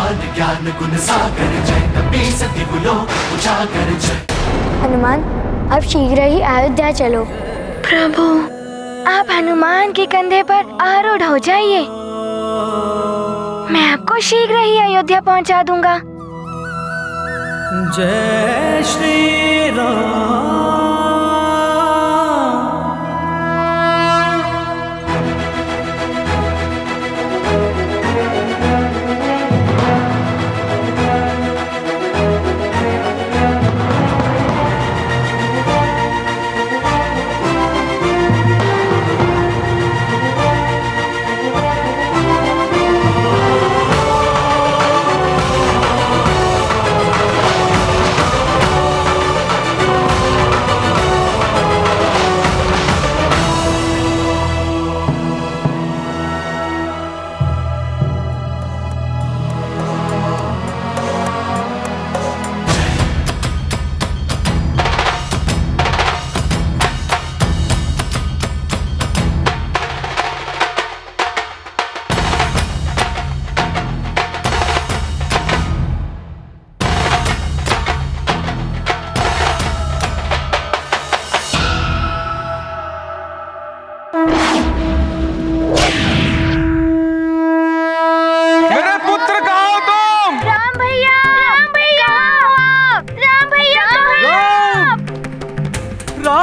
हनुमान ज्ञान गुण सागर जय, कपी सति बोलो उजागर जय। हनुमान अब शीघ्र ही अयोध्या चलो। प्रभु आप हनुमान के कंधे पर आरूढ़ हो जाइए, मैं आपको शीघ्र ही अयोध्या पहुंचा दूंगा। जय श्री राम।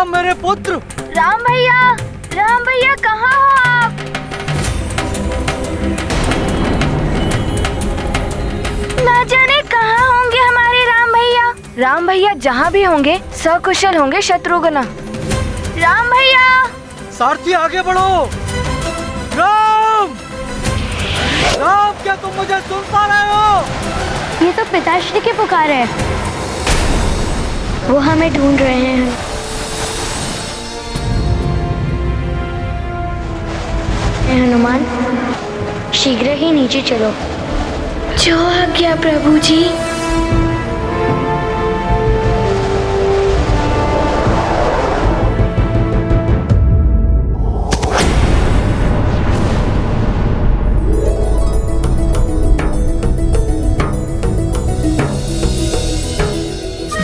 मेरे पुत्र राम भैया कहाँ हो आप? ना जाने कहाँ होंगे हमारे राम भैया। राम भैया जहाँ भी होंगे सकुशल होंगे शत्रुघ्न। राम भैया सारथी आगे बढ़ो। राम राम क्या तुम मुझे सुन पा रहे हो? ये तो पिताश्री की पुकार है, वो हमें ढूंढ रहे हैं। हनुमान शीघ्र ही नीचे चलो। जो आज्ञा प्रभु जी।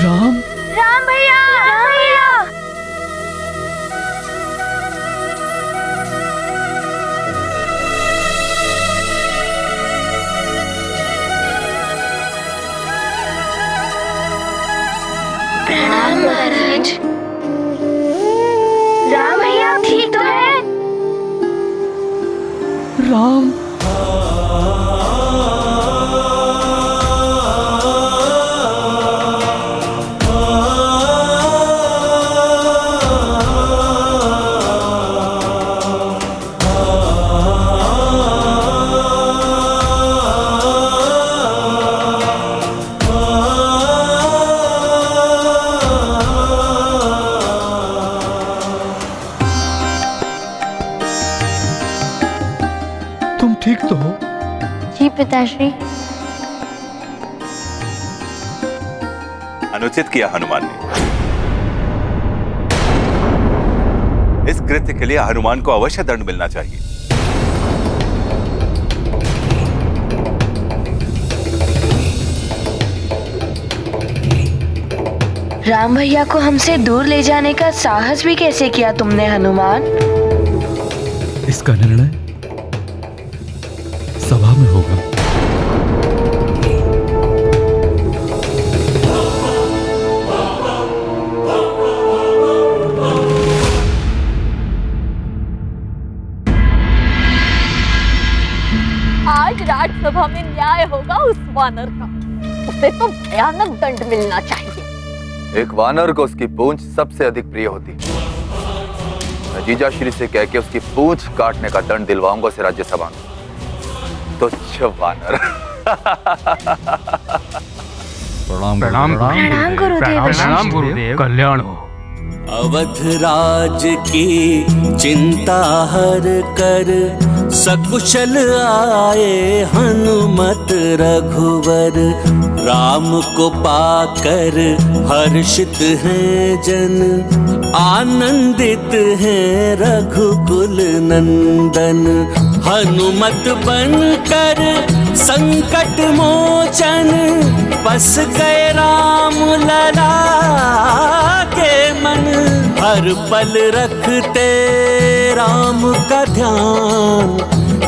राम भैया प्रणाम महाराज। राम भैया ठीक तो है? राम तुम ठीक तो हो? जी पिताश्री। अनुचित किया हनुमान ने। इस कृत्य के लिए हनुमान को अवश्य दंड मिलना चाहिए। राम भैया को हमसे दूर ले जाने का साहस भी कैसे किया तुमने हनुमान? इसका निर्णय सभा में होगा। आज राज्यसभा में न्याय होगा उस वानर का। उसे तो भयानक दंड मिलना चाहिए। एक वानर को उसकी पूंछ सबसे अधिक प्रिय होती। मैं जीजाश्री से कह के उसकी पूंछ काटने का दंड दिलवाऊंगा उसे राज्यसभा में। तुच्छ वानर। प्रणाम गुरुदेव। कल्याण हो। अवध राज की चिंता हर कर सकुशल आए हनुमत रघुवर। राम को पाकर हर्षित हैं जन, आनंदित हैं रघुकुल नंदन। हनुमत बनकर संकट मोचन बस गए राम लला के मन। हर पल रखते राम का ध्यान,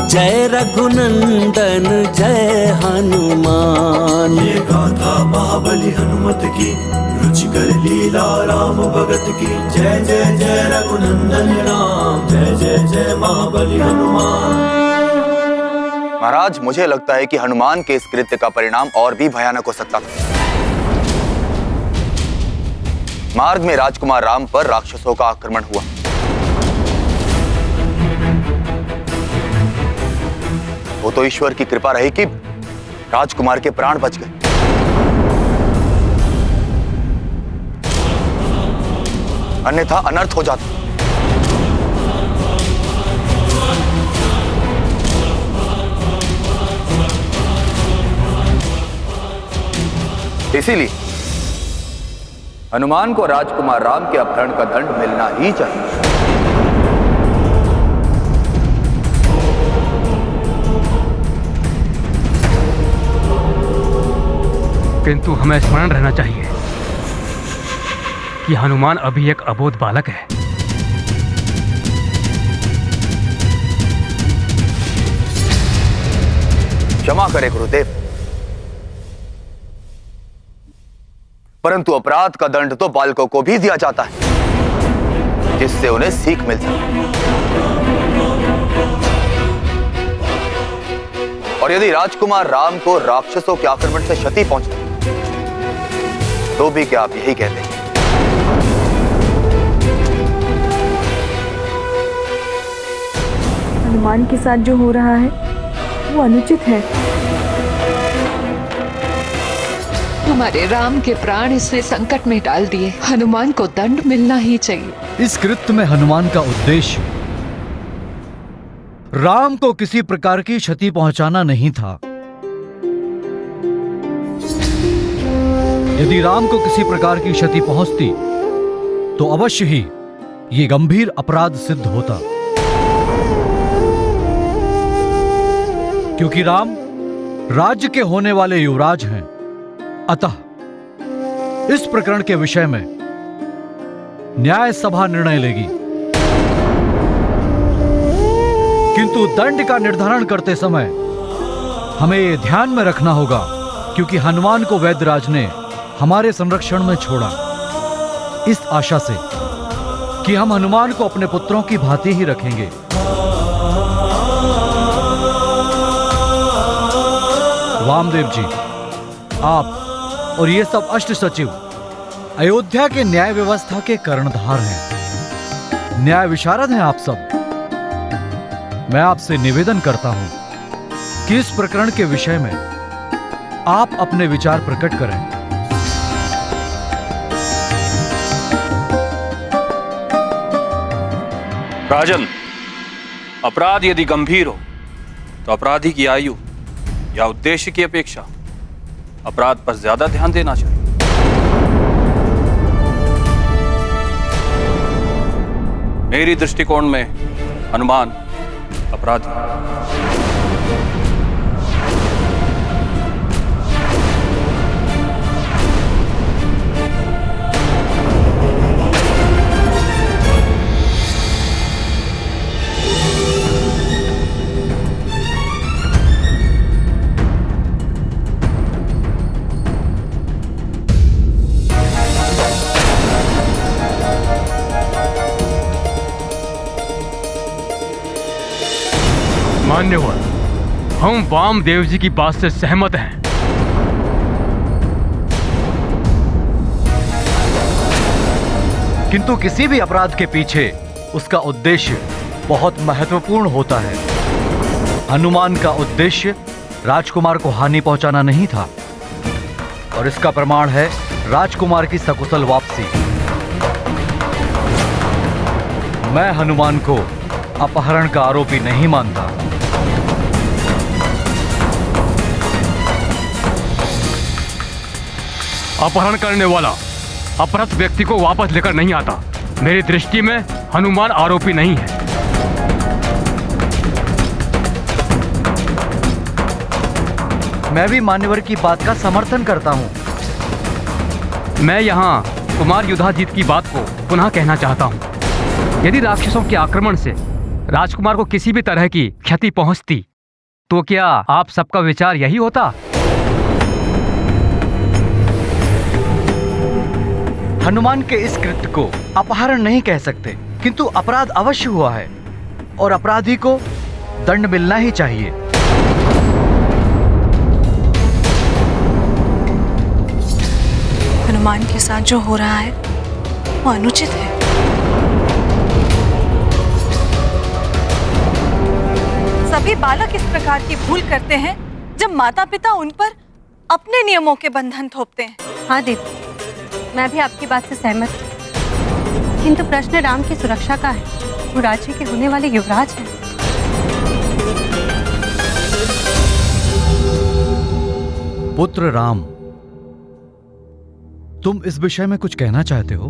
जय रघुनंदन जय हनुमान। ये गाथा महाबली हनुमत की, रुचिकर लीला राम भगत की। जय जय जय रघुनंदन राम, जय जय जय महाबली हनुमान। महाराज, मुझे लगता है कि हनुमान के इस कृत्य का परिणाम और भी भयानक हो सकता था। मार्ग में राजकुमार राम पर राक्षसों का आक्रमण हुआ। वो तो ईश्वर की कृपा रही कि राजकुमार के प्राण बच गए। अन्यथा अनर्थ हो जाता। इसीलिए हनुमान को राजकुमार राम के अपहरण का दंड मिलना ही चाहिए। किंतु हमें स्मरण रहना चाहिए कि हनुमान अभी एक अबोध बालक है। क्षमा करें गुरुदेव, परंतु अपराध का दंड तो बालकों को भी दिया जाता है, जिससे उन्हें सीख मिल सके। और यदि राजकुमार राम को राक्षसों के आक्रमण से क्षति पहुंचती तो भी क्या आप यही कहते हैं? हनुमान के साथ जो हो रहा है वो अनुचित है। हमारे राम के प्राण इसने संकट में डाल दिए, हनुमान को दंड मिलना ही चाहिए। इस कृत्य में हनुमान का उद्देश्य राम को किसी प्रकार की क्षति पहुंचाना नहीं था। यदि राम को किसी प्रकार की क्षति पहुंचती तो अवश्य ही ये गंभीर अपराध सिद्ध होता, क्योंकि राम राज्य के होने वाले युवराज हैं। अतः इस प्रकरण के विषय में न्याय सभा निर्णय लेगी, किंतु दंड का निर्धारण करते समय हमें यह ध्यान में रखना होगा, क्योंकि हनुमान को वैद्यराज ने हमारे संरक्षण में छोड़ा, इस आशा से कि हम हनुमान को अपने पुत्रों की भांति ही रखेंगे। वामदेव जी, आप और ये सब अष्ट सचिव अयोध्या के न्याय व्यवस्था के कर्णधार हैं, न्याय विशारद हैं आप सब। मैं आपसे निवेदन करता हूं कि इस प्रकरण के विषय में आप अपने विचार प्रकट करें। राजन, अपराध यदि गंभीर हो तो अपराधी की आयु या उद्देश्य की अपेक्षा अपराध पर ज्यादा ध्यान देना चाहिए। मेरी दृष्टिकोण में हनुमान अपराधी है। मान्यवर, हम वामदेव जी की बात से सहमत हैं। किंतु किसी भी अपराध के पीछे उसका उद्देश्य बहुत महत्वपूर्ण होता है। हनुमान का उद्देश्य राजकुमार को हानि पहुंचाना नहीं था, और इसका प्रमाण है राजकुमार की सकुशल वापसी। मैं हनुमान को अपहरण का आरोपी नहीं मानता। अपहरण करने वाला अपहृत व्यक्ति को वापस लेकर नहीं आता। मेरी दृष्टि में हनुमान आरोपी नहीं है। मैं भी मान्यवर की बात का समर्थन करता हूँ। मैं यहाँ कुमार युधाजीत की बात को पुनः कहना चाहता हूँ। यदि राक्षसों के आक्रमण से राजकुमार को किसी भी तरह की क्षति पहुंचती तो क्या आप सबका विचार यही होता? हनुमान के इस कृत्य को अपहरण नहीं कह सकते, किंतु अपराध अवश्य हुआ है और अपराधी को दंड मिलना ही चाहिए। हनुमान के साथ जो हो रहा है वो अनुचित है। सभी बालक इस प्रकार की भूल करते हैं जब माता पिता उन पर अपने नियमों के बंधन थोपते हैं। हाँ दीदी, मैं भी आपकी बात से सहमत हूँ, किंतु प्रश्न राम की सुरक्षा का है। वो राज्य के होने वाले युवराज हैं। पुत्र राम, तुम इस विषय में कुछ कहना चाहते हो?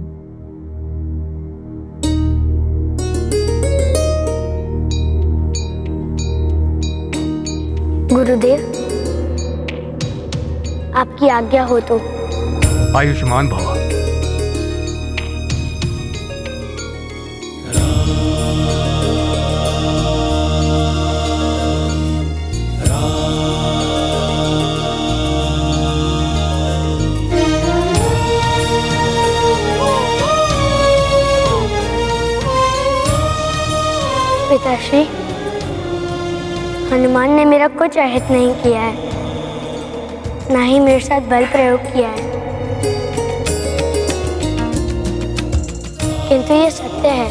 गुरुदेव, आपकी आज्ञा हो तो। आयुष्मान भव। पिताश्री, हनुमान ने मेरा कुछ अहित नहीं किया है, ना ही मेरे साथ बल प्रयोग किया है, किंतु ये सत्य है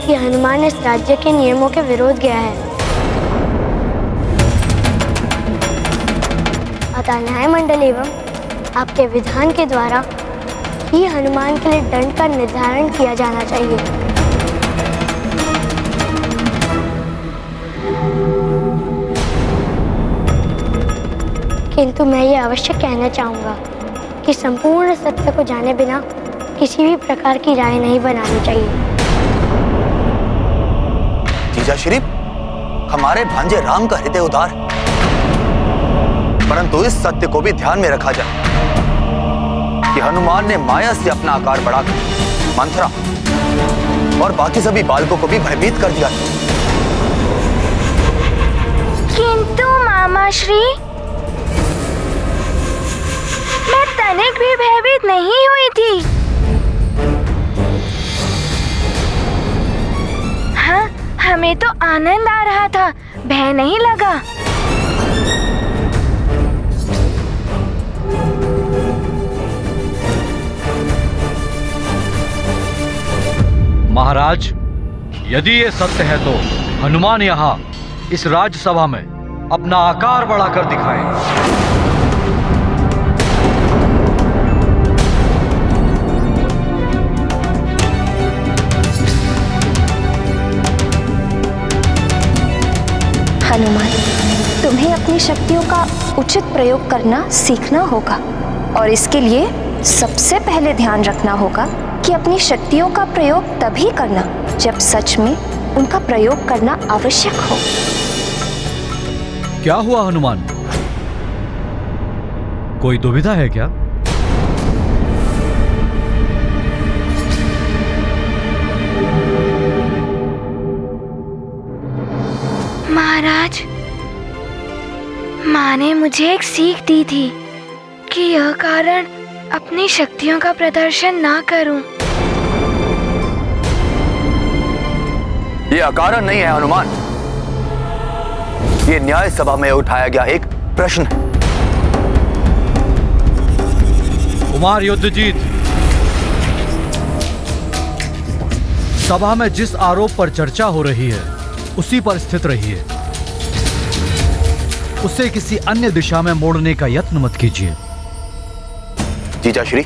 कि हनुमान इस राज्य के नियमों के विरोध गया है। अतः न्याय मंडल एवं आपके विधान के द्वारा ही हनुमान के लिए दंड का निर्धारण किया जाना चाहिए। किंतु मैं ये अवश्य कहना चाहूँगा कि संपूर्ण सत्य को जाने बिना किसी भी प्रकार की राय नहीं बनानी चाहिए। जीजा श्री, हमारे भांजे राम का हृदय उदार है, परंतु इस सत्य को भी ध्यान में रखा जाए कि हनुमान ने माया से अपना आकार बढ़ाकर मंथरा और बाकी सभी बालकों को भी भयभीत कर दिया। किंतु मामा श्री, मैं तनिक भी भयभीत नहीं हुई थी। हाँ, हमें तो आनंद आ रहा था, भय नहीं लगा। महाराज, यदि ये सत्य है तो हनुमान यहाँ इस राज्यसभा में अपना आकार बढ़ाकर दिखाएं। हनुमान, तुम्हें अपनी शक्तियों का उचित प्रयोग करना सीखना होगा और इसके लिए सबसे पहले ध्यान रखना होगा कि अपनी शक्तियों का प्रयोग तभी करना जब सच में उनका प्रयोग करना आवश्यक हो। क्या हुआ हनुमान? कोई दुविधा है क्या? महाराज, माँ ने मुझे एक सीख दी थी कि यह कारण अपनी शक्तियों का प्रदर्शन ना करूं। ये अकारण नहीं है हनुमान, ये न्याय सभा में उठाया गया एक प्रश्न है। कुमार युद्धजीत, सभा में जिस आरोप पर चर्चा हो रही है उसी पर स्थित रहिए, उसे किसी अन्य दिशा में मोड़ने का यत्न मत कीजिए। जीजा श्री,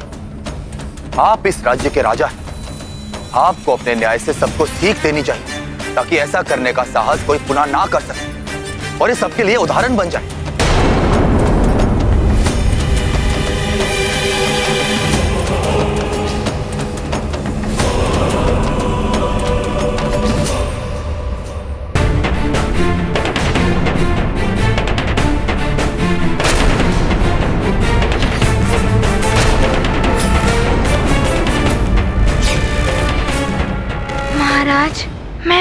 आप इस राज्य के राजा हैं, आपको अपने न्याय से सबको सीख देनी चाहिए ताकि ऐसा करने का साहस कोई पुनः ना कर सके और ये सबके लिए उदाहरण बन जाए।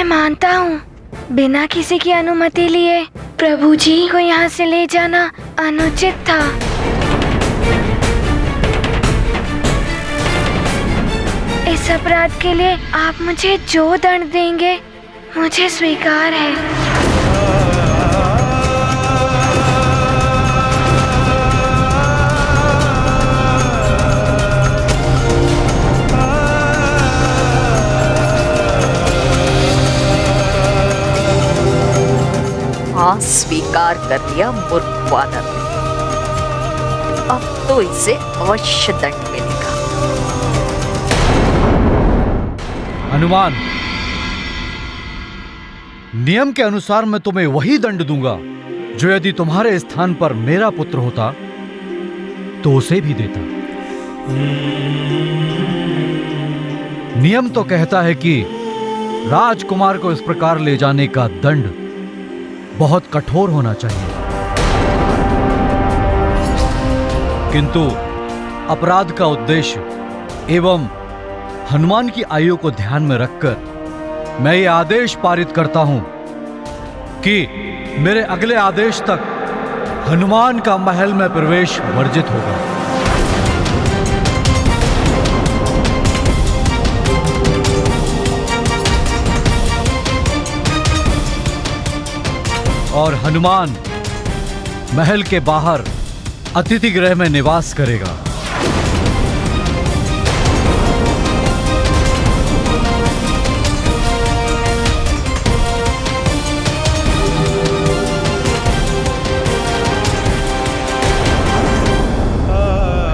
मैं मानता हूँ, बिना किसी की अनुमति लिए प्रभु जी को यहाँ से ले जाना अनुचित था। इस अपराध के लिए आप मुझे जो दंड देंगे मुझे स्वीकार है। हाँ, स्वीकार कर लिया मूर्ख वानर ने। अब तो इसे अवश्य दंड मिलेगा। हनुमान, नियम के अनुसार मैं तुम्हें वही दंड दूंगा जो यदि तुम्हारे स्थान पर मेरा पुत्र होता तो उसे भी देता। नियम तो कहता है कि राजकुमार को इस प्रकार ले जाने का दंड बहुत कठोर होना चाहिए, किंतु अपराध का उद्देश्य एवं हनुमान की आयु को ध्यान में रखकर मैं ये आदेश पारित करता हूं कि मेरे अगले आदेश तक हनुमान का महल में प्रवेश वर्जित होगा। और हनुमान महल के बाहर अतिथि गृह में निवास करेगा।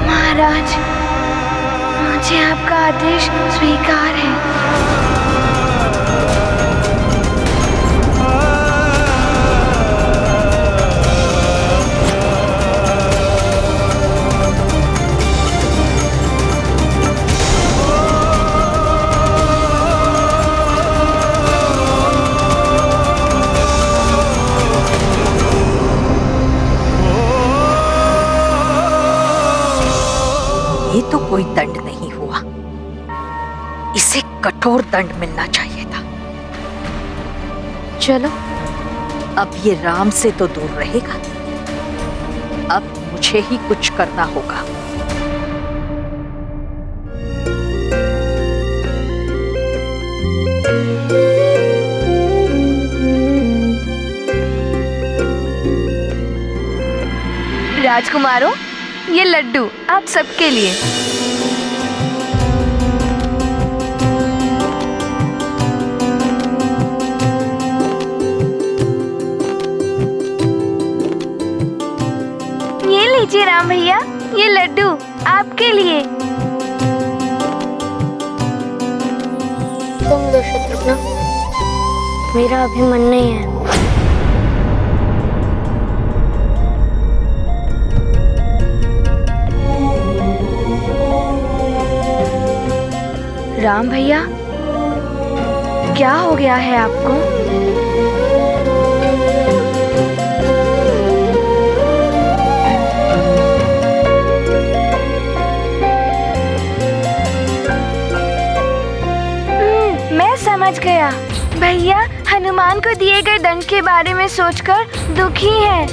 महाराज, मुझे आपका आदेश स्वीकार है। ये तो कोई दंड नहीं हुआ, इसे कठोर दंड मिलना चाहिए था। चलो, अब ये राम से तो दूर रहेगा, अब मुझे ही कुछ करना होगा। राजकुमारों, ये लड्डू आप सबके लिए। ये लीजिए राम भैया, ये लड्डू आपके लिए। तुम दो शत्रुघ्न, मेरा अभी मन नहीं है। राम भैया, क्या हो गया है आपको? मैं समझ गया। भैया हनुमान को दिए गए दंड के बारे में सोचकर दुखी है।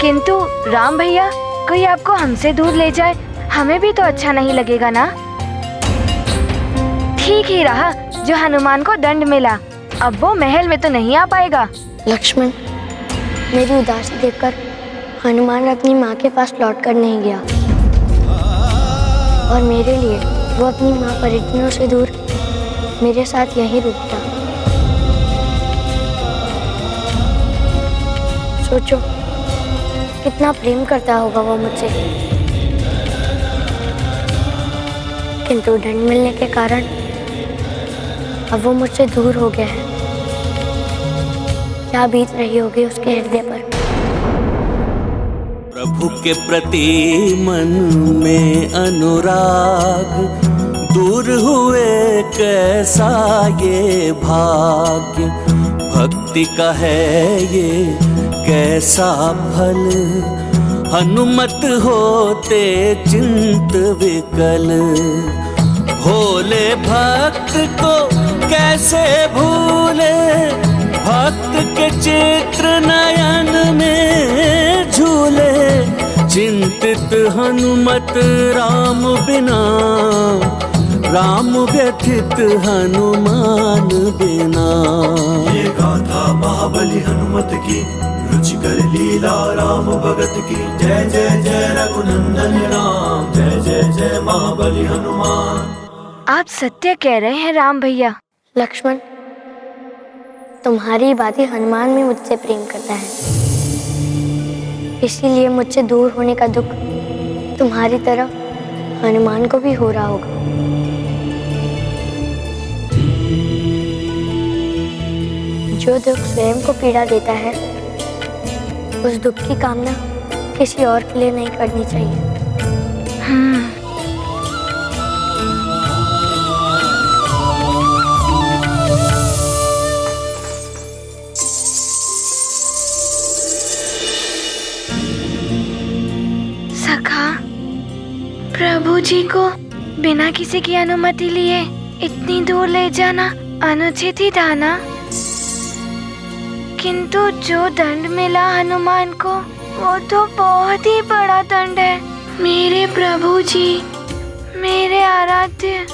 किंतु राम भैया, कोई आपको हमसे दूर ले जाए, हमें भी तो अच्छा नहीं लगेगा ना। ठीक ही रहा जो हनुमान को दंड मिला, अब वो महल में तो नहीं आ पाएगा। लक्ष्मण, मेरी उदासी देखकर हनुमान अपनी माँ के पास लौट कर नहीं गया और मेरे लिए वो अपनी माँ परिजनों से दूर मेरे साथ यहीं रुक गया। सोचो, कितना प्रेम करता होगा वो मुझसे, किंतु दंड मिलने के कारण अब वो मुझसे दूर हो गया है। क्या बीत रही होगी उसके हृदय पर। प्रभु के प्रति मन में अनुराग, दूर हुए कैसा ये भाग्य। भक्ति का है ये कैसा फल, हनुमत होते चिंत विकल। भोले भक्त को कैसे भूले, भक्त के चित्र नयन में झूले। चिंतित हनुमत राम बिना, राम व्यथित हनुमान बिना। ये गाथा महाबली हनुमत की, रुचिकर लीला राम भगत की। जय जय जय रघुनंदन राम, जय जय जय महाबली हनुमान। आप सत्य कह रहे हैं राम भैया। लक्ष्मण, तुम्हारी बात ही हनुमान में मुझसे प्रेम करता है, इसीलिए मुझसे दूर होने का दुख तुम्हारी तरह हनुमान को भी हो रहा होगा। जो दुख स्वयं को पीड़ा देता है, उस दुख की कामना किसी और के लिए नहीं करनी चाहिए। सखा, प्रभु जी को बिना किसी की अनुमति लिए इतनी दूर ले जाना अनुचित ही था ना? किंतु जो दंड मिला हनुमान को, वो तो बहुत ही बड़ा दंड है। मेरे प्रभु जी, मेरे आराध्य,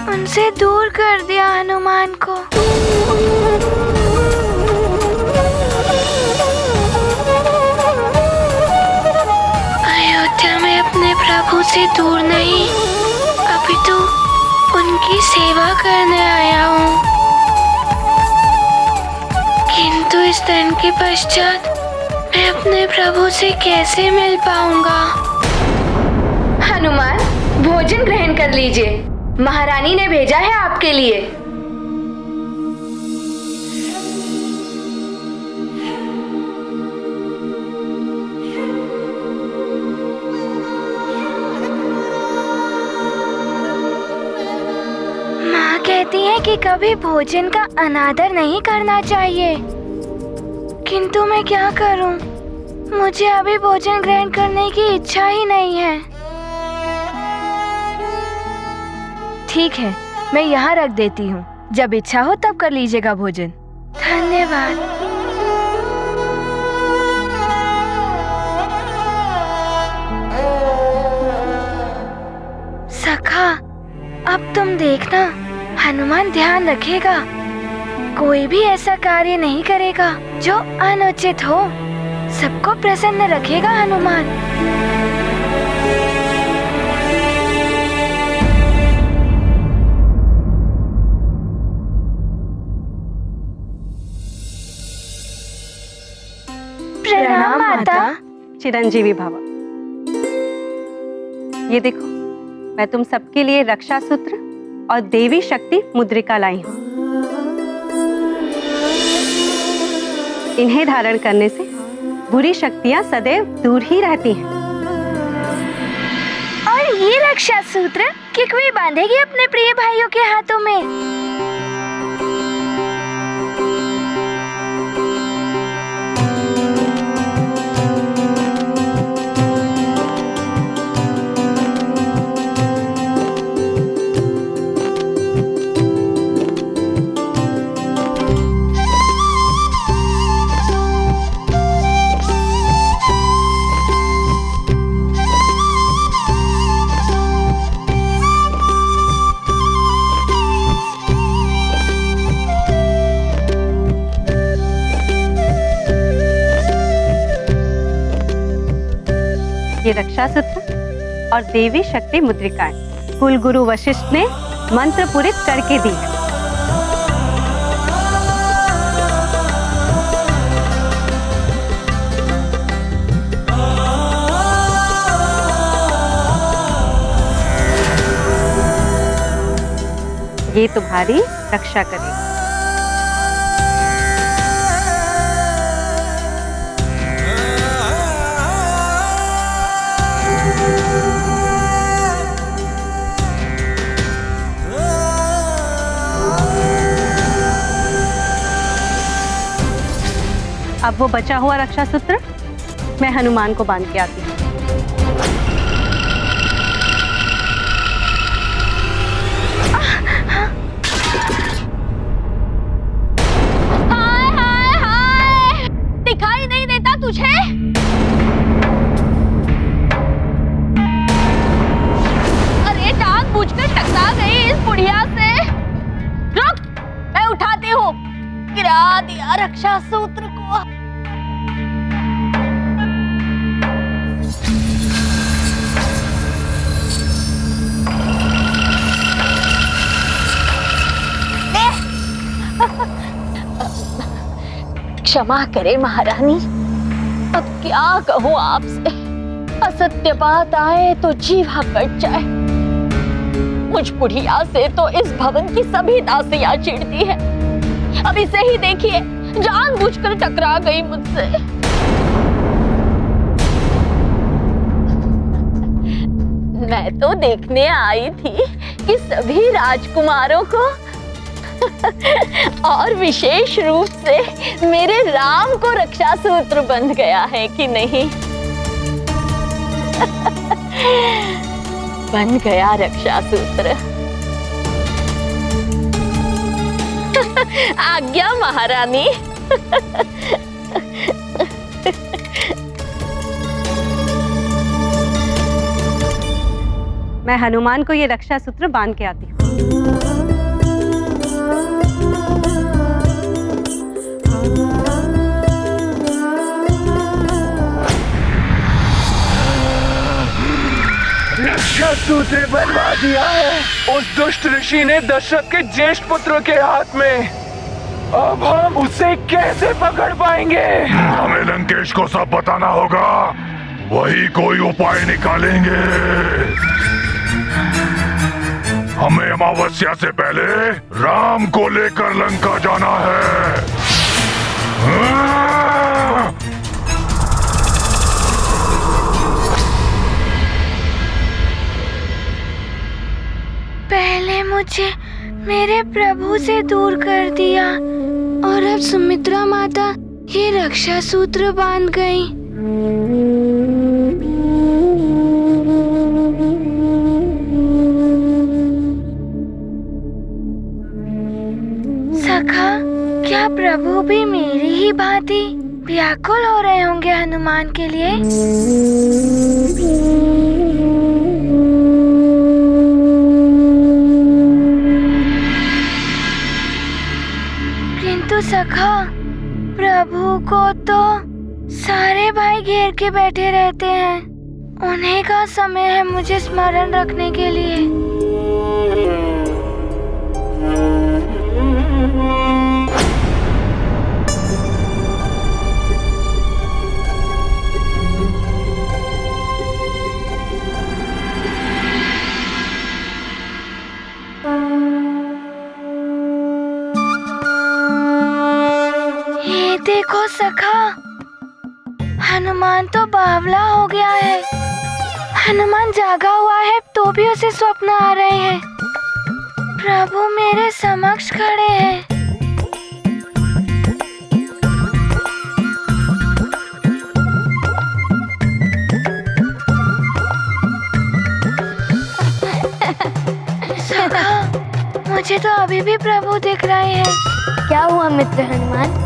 उनसे दूर कर दिया हनुमान को। अयोध्या में अपने प्रभु से दूर नहीं, अभी तो उनकी सेवा करने आया हूँ। किंतु इस दंड के पश्चात मैं अपने प्रभु से कैसे मिल पाऊंगा? हनुमान, भोजन ग्रहण कर लीजिए, महारानी ने भेजा है आपके लिए। माँ कहती है कि कभी भोजन का अनादर नहीं करना चाहिए, किंतु मैं क्या करूं? मुझे अभी भोजन ग्रहण करने की इच्छा ही नहीं है। ठीक है, मैं यहाँ रख देती हूँ, जब इच्छा हो तब कर लीजिएगा भोजन। धन्यवाद। सखा, अब तुम देखना, हनुमान ध्यान रखेगा, कोई भी ऐसा कार्य नहीं करेगा जो अनुचित हो। सबको प्रसन्न रखेगा हनुमान। प्रणाम माता। चिरंजीवी भव। ये देखो, मैं तुम सबके लिए रक्षा सूत्र और देवी शक्ति मुद्रिका लाई हूँ। इन्हें धारण करने से बुरी शक्तियाँ सदैव दूर ही रहती हैं। और ये रक्षा सूत्र किकवी बांधेगी अपने प्रिय भाइयों के हाथों में। ये रक्षा सूत्र और देवी शक्ति मुद्रिकाएं कुल गुरु वशिष्ठ ने मंत्र पूरित करके दी है। ये तुम्हारी रक्षा करेगी। अब वो बचा हुआ रक्षा सूत्र मैं हनुमान को बांध के आती हूँ। क्षमा करें महारानी, अब क्या कहूँ आपसे। असत्य बात आए तो जीवा कट जाए। मुझ बुढ़िया से तो इस भवन की सभी दासियां चिढ़ती है। अब इसे ही देखिए, जानबूझकर टकरा गई मुझसे। मैं तो देखने आई थी कि सभी राजकुमारों को और विशेष रूप से मेरे राम को रक्षा सूत्र बंध गया है कि नहीं। बन गया रक्षा सूत्र। आज्ञा महारानी। मैं हनुमान को ये रक्षा सूत्र बांध के आती हूँ। रक्षा सूत्र बनवा दिया है उस दुष्ट ऋषि ने दशरथ के ज्येष्ठ पुत्र के हाथ में। अब हम उसे कैसे पकड़ पाएंगे? हमें लंकेश को सब बताना होगा, वही कोई उपाय निकालेंगे। हमें अमावस्या से पहले राम को लेकर लंका जाना है। पहले मुझे मेरे प्रभु से दूर कर दिया और अब सुमित्रा माता ये रक्षा सूत्र बांध गई। सखा, क्या प्रभु भी मेरी ही भांति व्याकुल हो रहे होंगे हनुमान के लिए? किंतु सखा, प्रभु को तो सारे भाई घेर के बैठे रहते हैं। उन्हीं का समय है मुझे स्मरण रखने के लिए। ये देखो सखा, हनुमान तो बावला हो गया है। हनुमान जागा हुआ है तो भी उसे स्वप्न आ रहे हैं। प्रभु मेरे समक्ष खड़े हैं। सखा, मुझे तो अभी भी प्रभु दिख रहे हैं। क्या हुआ मित्र हनुमान?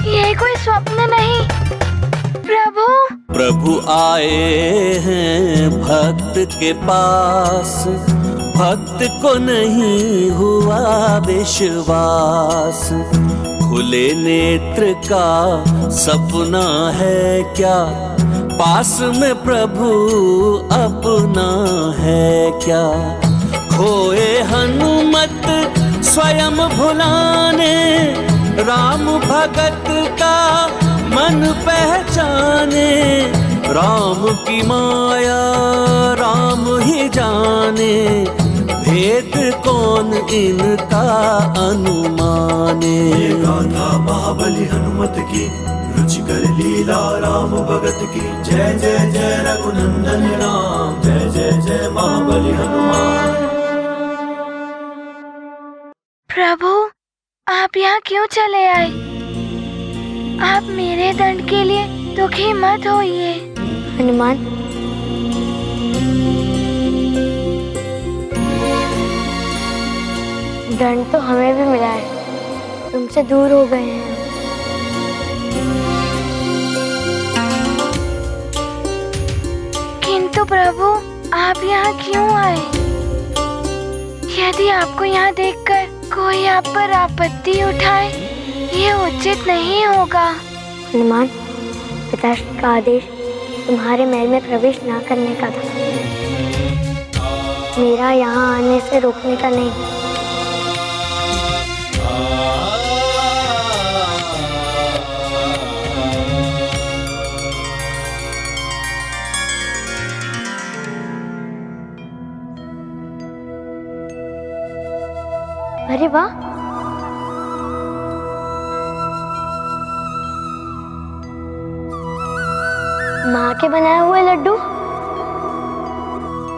ये कोई स्वप्न नहीं, प्रभु। प्रभु आए हैं भक्त के पास, भक्त को नहीं हुआ विश्वास। खुले नेत्र का सपना है क्या, पास में प्रभु अपना है क्या। खोए हनुमत स्वयं भुलाने, राम भगत का मन पहचाने। राम की माया राम ही जाने, भेद कौन इनका अनुमाने। ये गाथा महाबली हनुमत की, रुचिकर लीला राम भगत की। जय जय जय रघुनंदन राम, जय जय जय महाबली हनुमान। प्रभु, आप यहाँ क्यों चले आए? आप मेरे दंड के लिए दुखी मत होइए। हनुमान, दंड तो हमें भी मिला है, तुमसे दूर हो गए हैं। किंतु प्रभु, आप यहाँ क्यों आए? यदि आपको यहाँ देखकर कोई आप पर आपत्ति उठाए, ये उचित नहीं होगा। हनुमान, पिताश्री का आदेश तुम्हारे महल में प्रवेश न करने का था, मेरा यहाँ आने से रोकने का नहीं। अरे वाह, माँ के बनाए हुए लड्डू।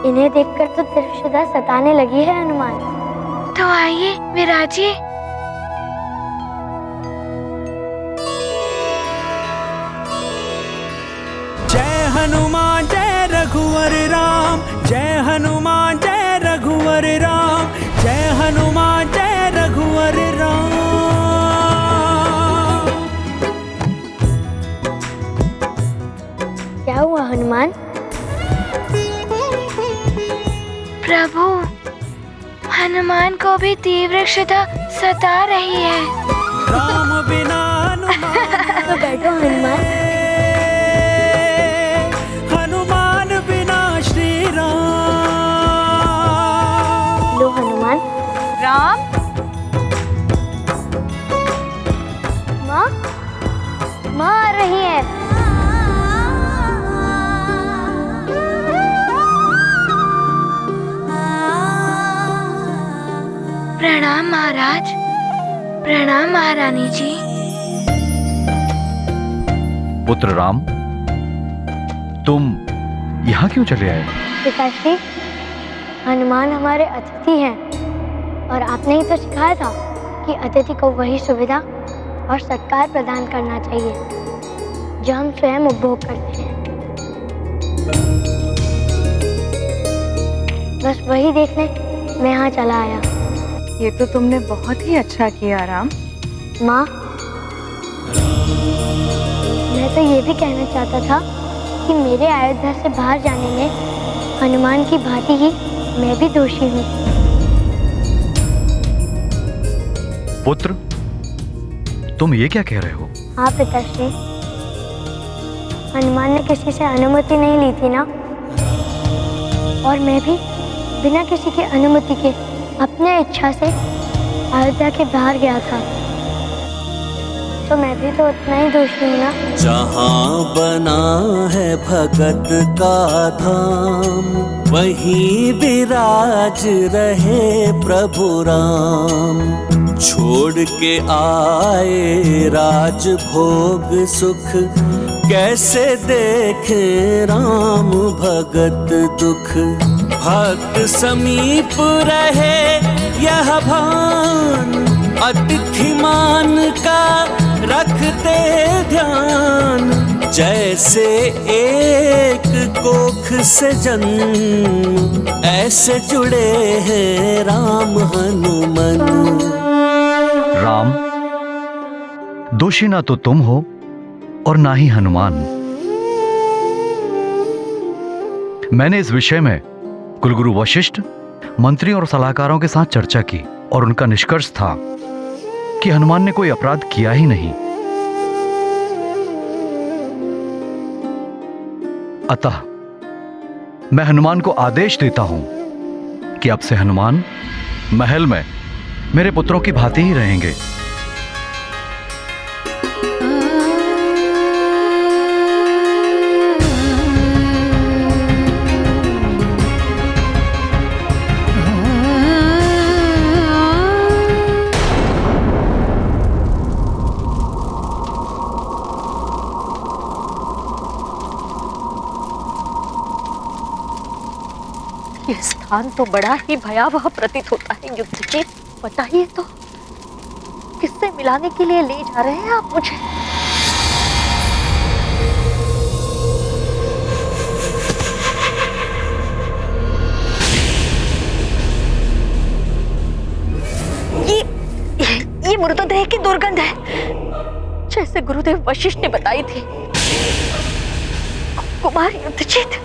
इन्हें देखकर तो त्रिशदा सताने लगी है हनुमान। तो आइए विराजिए। जय हनुमान जय रघुवर राम, जय हनुमान जय रघुवर राम, जय हनुमान जय रघुवर राम। क्या हुआ हनुमान? प्रभु, हनुमान को भी तीव्र क्षुधा सता रही है। राम बिना तो बैठो हनुमान। हनुमान बिना श्री राम। लो हनुमान। राम, माँ, माँ आ रही है। प्रणाम महाराज। प्रणाम महारानी जी। पुत्र राम, तुम यहाँ क्यों चले आए? पिताश्री, हनुमान हमारे अतिथि हैं और आपने ही तो सिखाया था कि अतिथि को वही सुविधा और सत्कार प्रदान करना चाहिए जो हम स्वयं उपभोग करते हैं। बस वही देखने मैं यहाँ चला आया। ये तो तुमने बहुत ही अच्छा किया राम। माँ, मैं तो ये भी कहना चाहता था कि मेरे अयोध्या से बाहर जाने में हनुमान की भांति ही मैं भी दोषी हूँ। पुत्र, तुम ये क्या कह रहे हो? हाँ पिताश्री, हनुमान ने किसी से अनुमति नहीं ली थी ना, और मैं भी बिना किसी की अनुमति के अपने इच्छा से अयोध्या के बाहर गया था, तो मैं भी तो उतना ही दोषी हूँ ना। जहाँ बना है भगत का धाम, वहीं विराज रहे प्रभु राम। छोड़ के आए राज भोग सुख, कैसे देखे राम भगत दुख। भक्त समीप रहे यह भान, अतिथि मान का रखते ध्यान। जैसे एक कोख से जन्म, ऐसे जुड़े हैं राम हनुमान। राम, दोषी ना तो तुम हो और ना ही हनुमान। मैंने इस विषय में कुलगुरु वशिष्ठ, मंत्री और सलाहकारों के साथ चर्चा की और उनका निष्कर्ष था कि हनुमान ने कोई अपराध किया ही नहीं। अतः मैं हनुमान को आदेश देता हूं कि अब से हनुमान महल में मेरे पुत्रों की भांति ही रहेंगे। ये स्थान तो बड़ा ही भयावह प्रतीत होता है युद्धजीत। बताइए तो, किससे मिलाने के लिए ले जा रहे हैं आप मुझे? ये मृतदेह की दुर्गंध है, जैसे गुरुदेव वशिष्ठ ने बताई थी। कुमार युद्धजीत,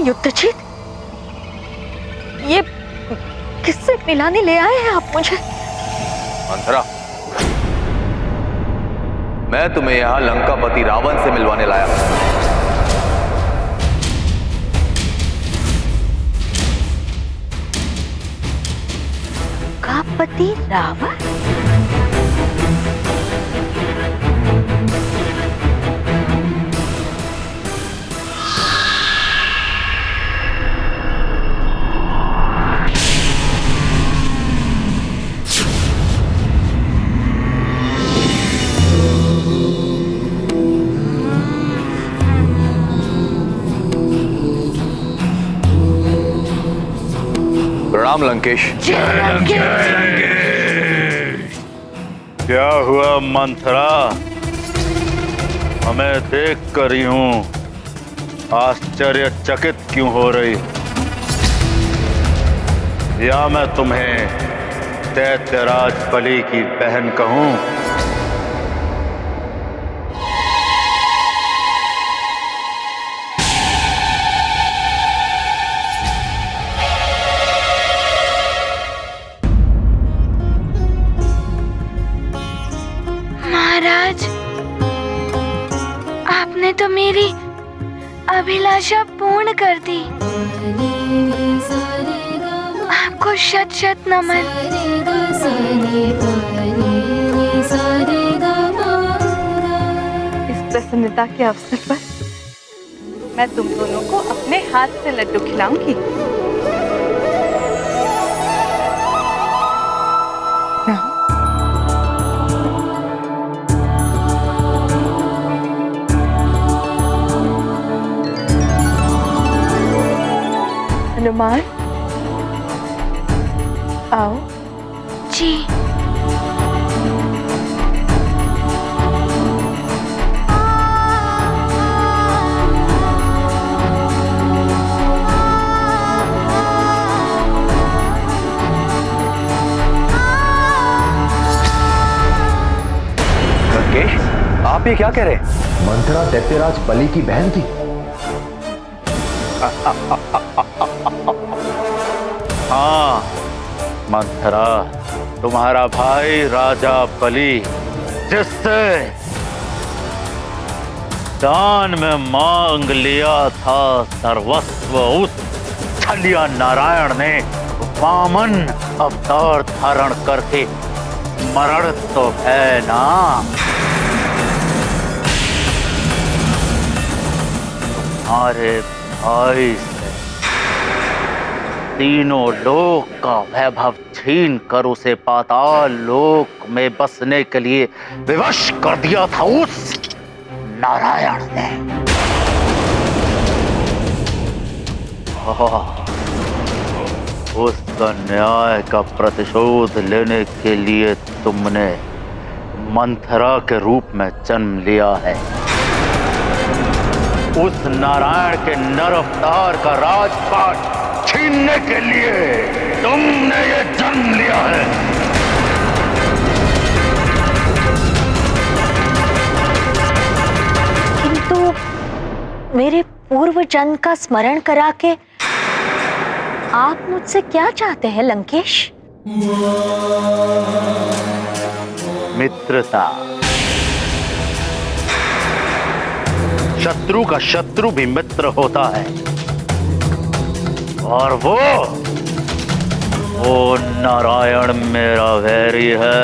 युद्धजीत, ये किससे मिलाने ले आए हैं आप मुझे? मंथरा, मैं तुम्हें यहां लंकापति रावण से मिलवाने लाया हूं। लंकापति रावण? प्रणाम लंकेश। क्या हुआ मंथरा? हमें देख कर यूं आश्चर्यचकित क्यों हो रही? या मैं तुम्हें दैत्यराज बलि की बहन कहूं? महाराज, आपने तो मेरी अभिलाषा पूर्ण कर दी। आपको शत शत नमन। इस प्रसन्नता के अवसर पर मैं तुम दोनों को अपने हाथ से लड्डू खिलाऊंगी। हनुमान, आओ। जी। लंकेश, आप ये क्या कह रहे हैं? मंथरा दैत्यराज बलि की बहन थी। हाँ मंथरा, तुम्हारा भाई राजा बलि जिससे दान में मांग लिया था सर्वस्व, उस छलिया नारायण ने वामन अवतार धारण करके मरण तो है ना। तुम्हारे भाई तीनों लोक का वैभव छीन कर उसे पाताल लोक में बसने के लिए विवश कर दिया था उस नारायण ने। उस अन्याय का प्रतिशोध लेने के लिए तुमने मंथरा के रूप में जन्म लिया है। उस नारायण के नर अवतार का राजपाट छीनने के लिए तुमने ये जन्म लिया है। किंतु मेरे पूर्व जन्म का स्मरण करा के आप मुझसे क्या चाहते हैं लंकेश? मित्रता। शत्रु का शत्रु भी मित्र होता है, और वो नारायण मेरा वैरी है।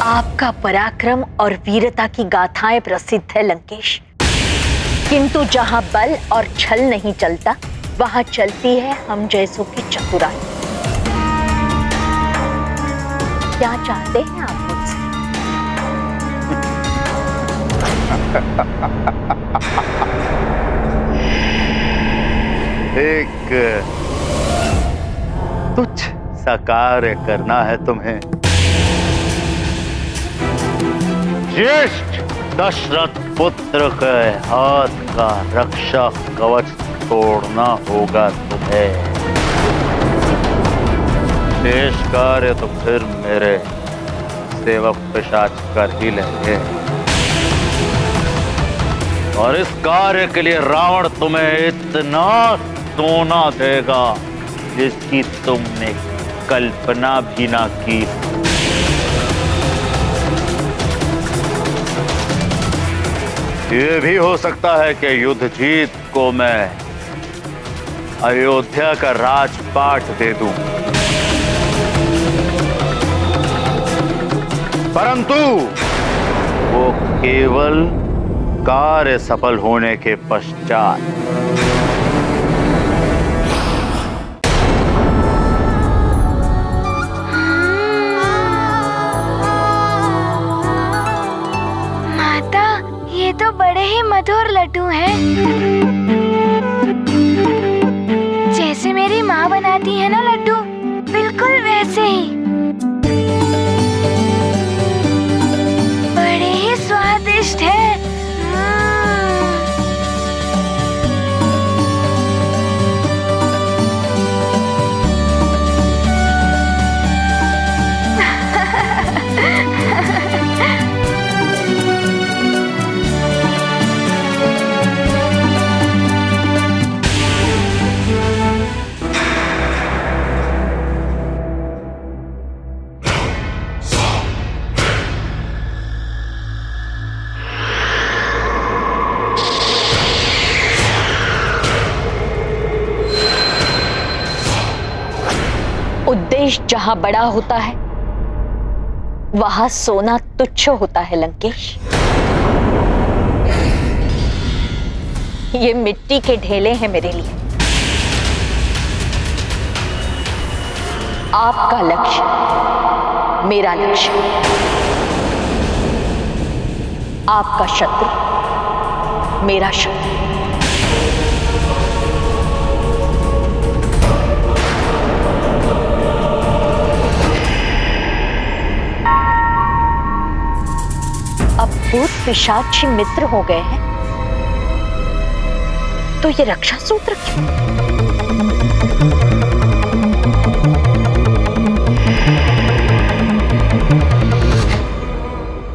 आपका पराक्रम और वीरता की गाथाएं प्रसिद्ध है लंकेश, किंतु जहां बल और छल नहीं चलता वहां चलती है हम जैसों की चतुराई। क्या चाहते हैं आप मुझसे? एक तुच्छ सा कार्य करना है तुम्हें। ज्येष्ठ दशरथ पुत्र के हाथ का रक्षा कवच तोड़ना होगा तुम्हें। शेष कार्य तो फिर मेरे सेवक पिशाच कर ही लेंगे। और इस कार्य के लिए रावण तुम्हें इतना सोना देगा जिसकी तुमने कल्पना भी ना की। ये भी हो सकता है कि युद्धजीत को मैं अयोध्या का राजपाट दे दूं, परंतु वो केवल कार्य सफल होने के पश्चात। माता, ये तो बड़े ही मधुर लड्डू हैं। जैसे मेरी माँ बनाती है ना लड्डू, बिल्कुल वैसे ही। बड़े ही स्वादिष्ट है। उद्देश्य जहां बड़ा होता है वहां सोना तुच्छ होता है लंकेश। ये मिट्टी के ढेले हैं मेरे लिए। आपका लक्ष्य मेरा लक्ष्य, आपका शत्रु मेरा शत्रु। अब भूत पिशाची मित्र हो गए हैं तो ये रक्षा सूत्र क्यों?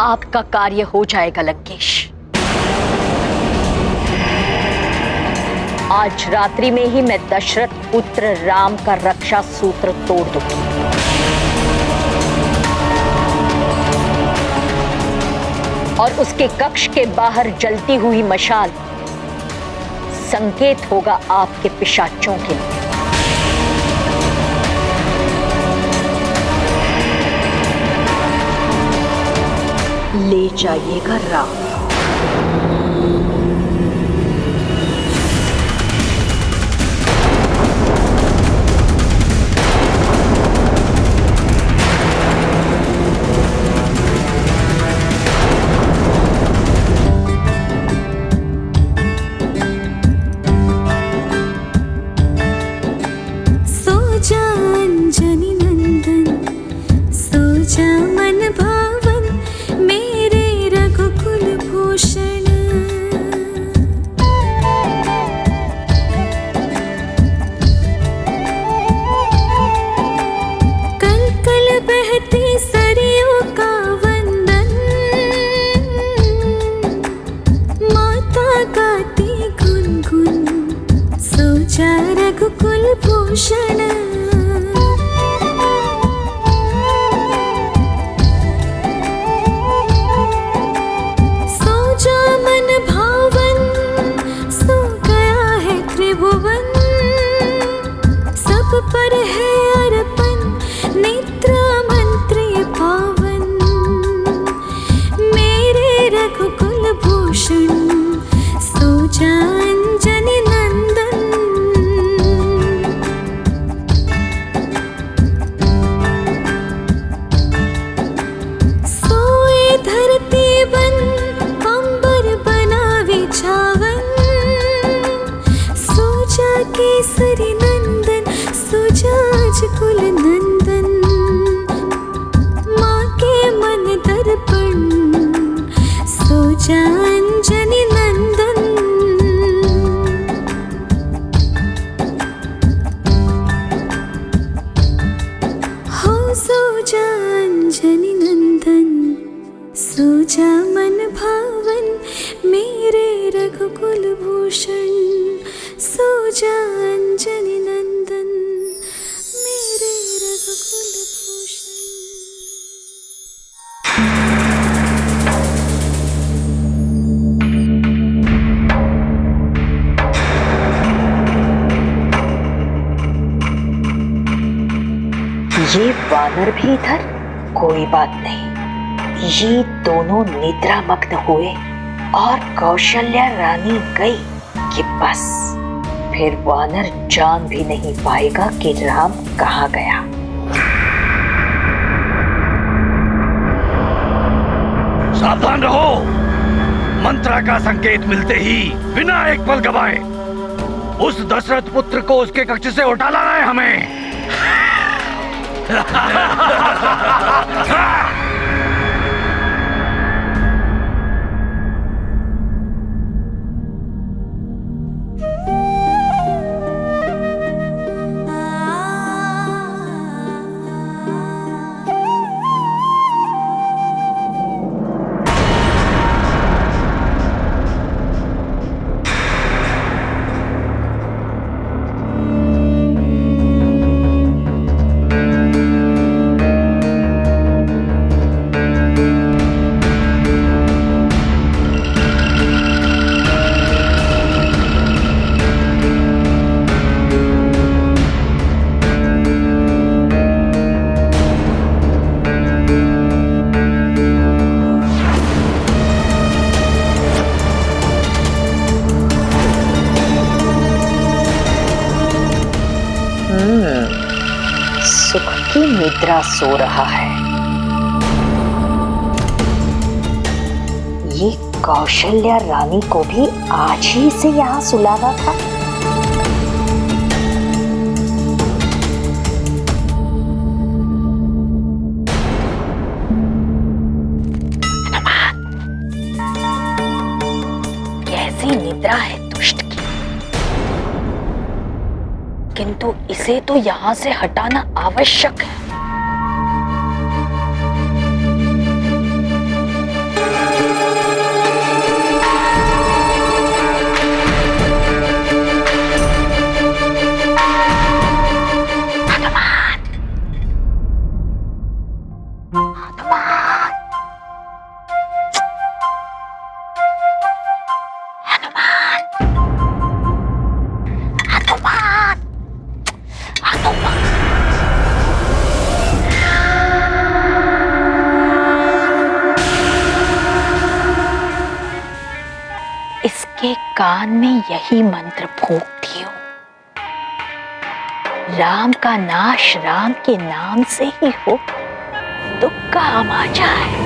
आपका कार्य हो जाएगा लंकेश। आज रात्रि में ही मैं दशरथ पुत्र राम का रक्षा सूत्र तोड़ दूंगी। और उसके कक्ष के बाहर जलती हुई मशाल संकेत होगा आपके पिशाचों के लिए। ले जाइएगा राम। भूषण सो जा अंजनी नंदन मेरे रघुकुल भूषण। ये वानर भी इधर? कोई बात नहीं, ये दोनों निद्रा मग्न हुए और कौशल्या रानी गई कि बस फिर वानर जान भी नहीं पाएगा कि राम कहाँ गया। सावधान रहो, मंत्रा का संकेत मिलते ही बिना एक पल गवाए उस दशरथ पुत्र को उसके कक्ष से उठा लाना है हमें। सुख की निद्रा सो रहा है। ये कौशल्या रानी को भी आज ही से यहाँ सुलाना था। कैसी निद्रा है दुष्ट की, किंतु इसे तो यहाँ से हटाना आवश्यक है। इसके कान में यही मंत्र फूंक दियो, राम का नाश राम के नाम से ही हो तो काम आ जाए।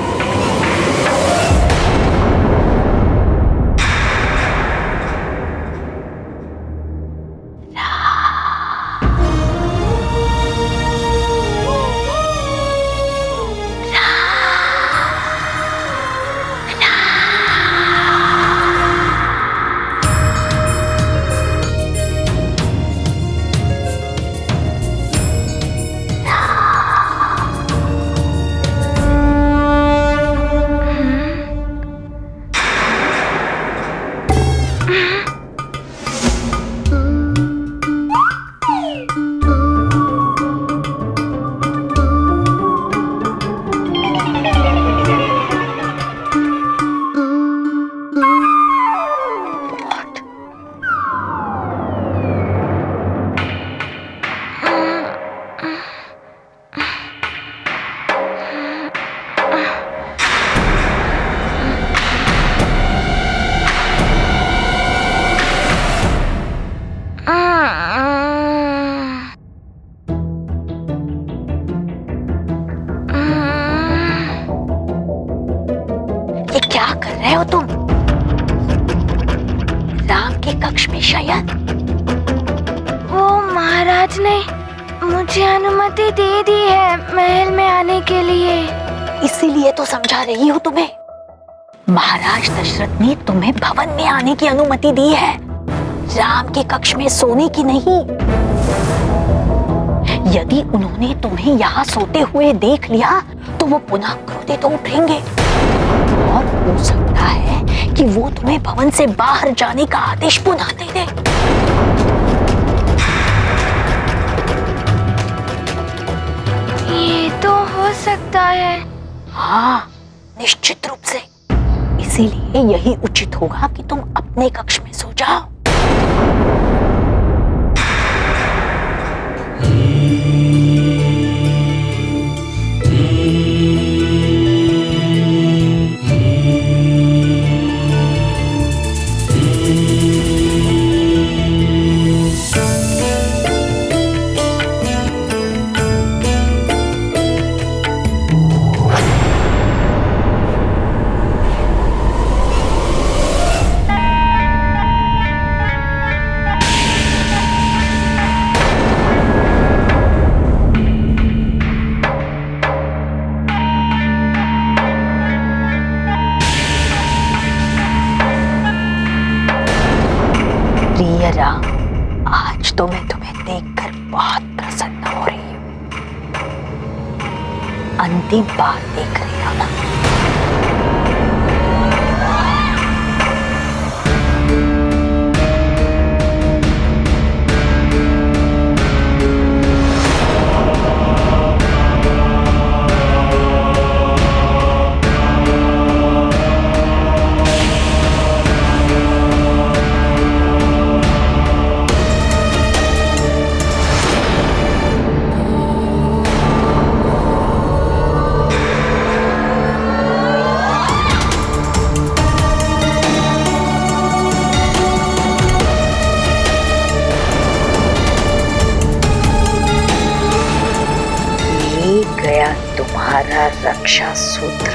ये क्या कर रहे हो तुम? राम के कक्ष में शयन। वो महाराज ने मुझे अनुमति दे दी है महल में आने के लिए। इसीलिए तो समझा रही हूँ तुम्हें। महाराज दशरथ ने तुम्हें भवन में आने की अनुमति दी है, राम के कक्ष में सोने की नहीं। यदि उन्होंने तुम्हें यहाँ सोते हुए देख लिया तो वो पुनः क्रोधित उठेंगे। और हो सकता है कि वो तुम्हें भवन से बाहर जाने का आदेश पुनः दे दे। ये तो हो सकता है। हाँ, निश्चित रूप से। इसीलिए यही उचित होगा कि तुम अपने कक्ष में सो जाओ। प्रिय राम, आज तो मैं तुम्हें देखकर बहुत प्रसन्न हो रही हूँ। अंतिम बार देख रही हो ना? गया तुम्हारा रक्षा सूत्र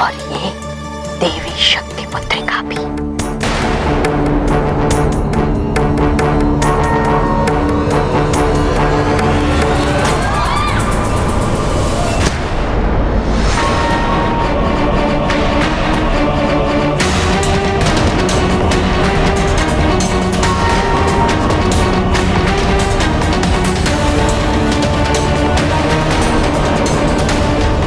और ये देवी शक्ति पत्रिका भी।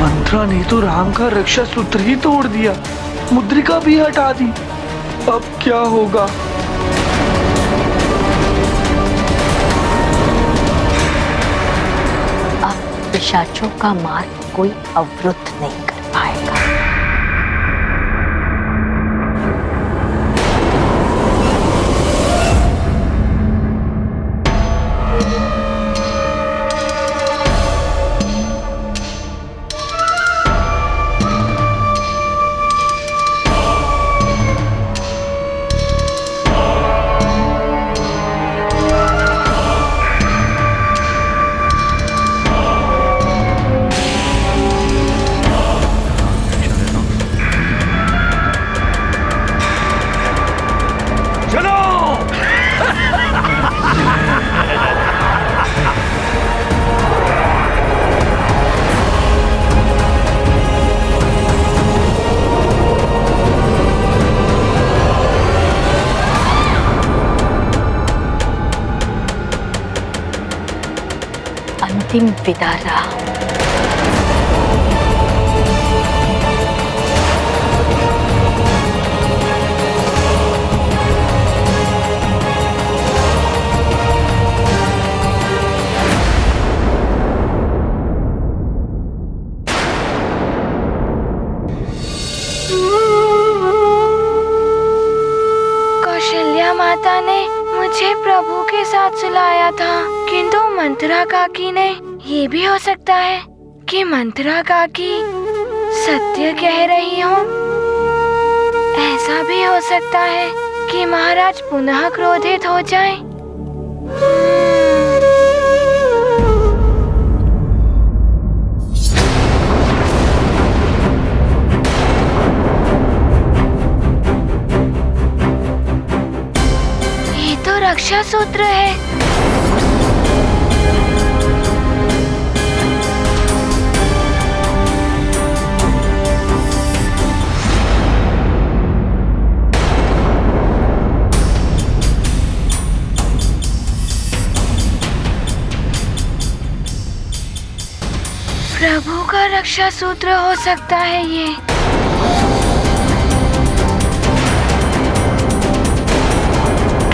मंत्रा ने तो राम का रक्षा सूत्र ही तोड़ दिया, मुद्रिका भी हटा दी। अब क्या होगा? अब पिशाचों का मार्ग कोई अवरुद्ध नहीं कर पाएगा। अंतिम विदा राम। कौशल्या माता ने मुझे प्रभु के साथ सुलाया था, किंतु मंत्रा काकी ने। ये भी हो सकता है कि मंत्रा काकी सत्य कह रही हो। ऐसा भी हो सकता है कि महाराज पुनः क्रोधित हो जाएं। ये तो रक्षा सूत्र है। प्रभु का रक्षा सूत्र हो सकता है ये।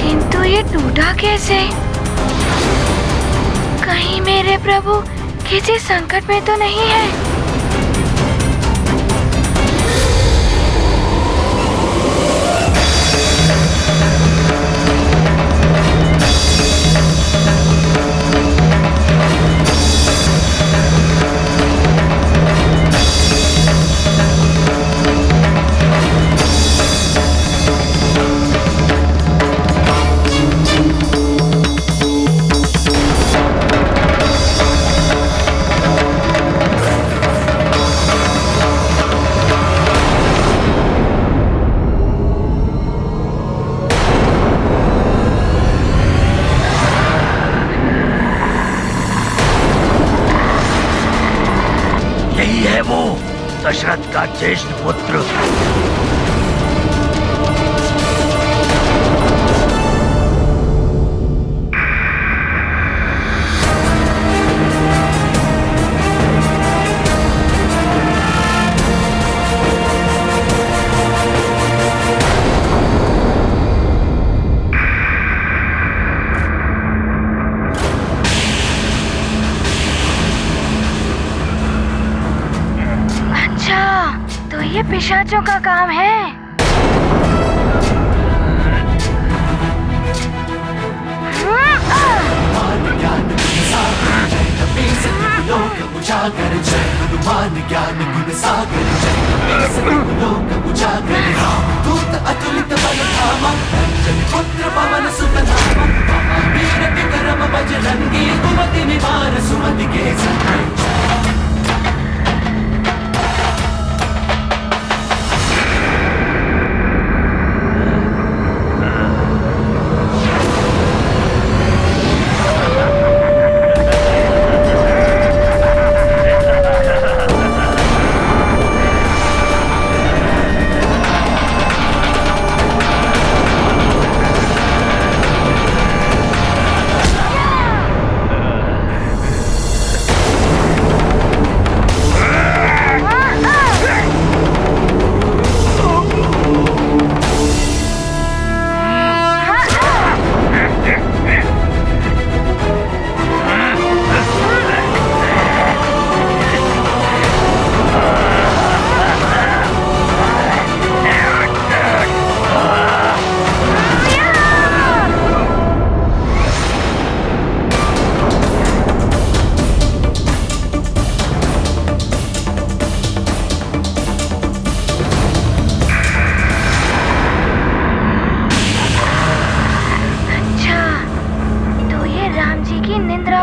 किंतु ये टूटा कैसे? कहीं मेरे प्रभु किसी संकट में तो नहीं है? दशरथ का ज्येष्ठ पुत्र। ये पिशाचों का काम है। लोक उजागर जय हनुमान ज्ञान गुण सागर जय लोक उजागर दूत अतुलित बल धामा अंजन पुत्र पवन सुत नामा महावीर विक्रम बजरंगी कुमति निवार सुमति के संग।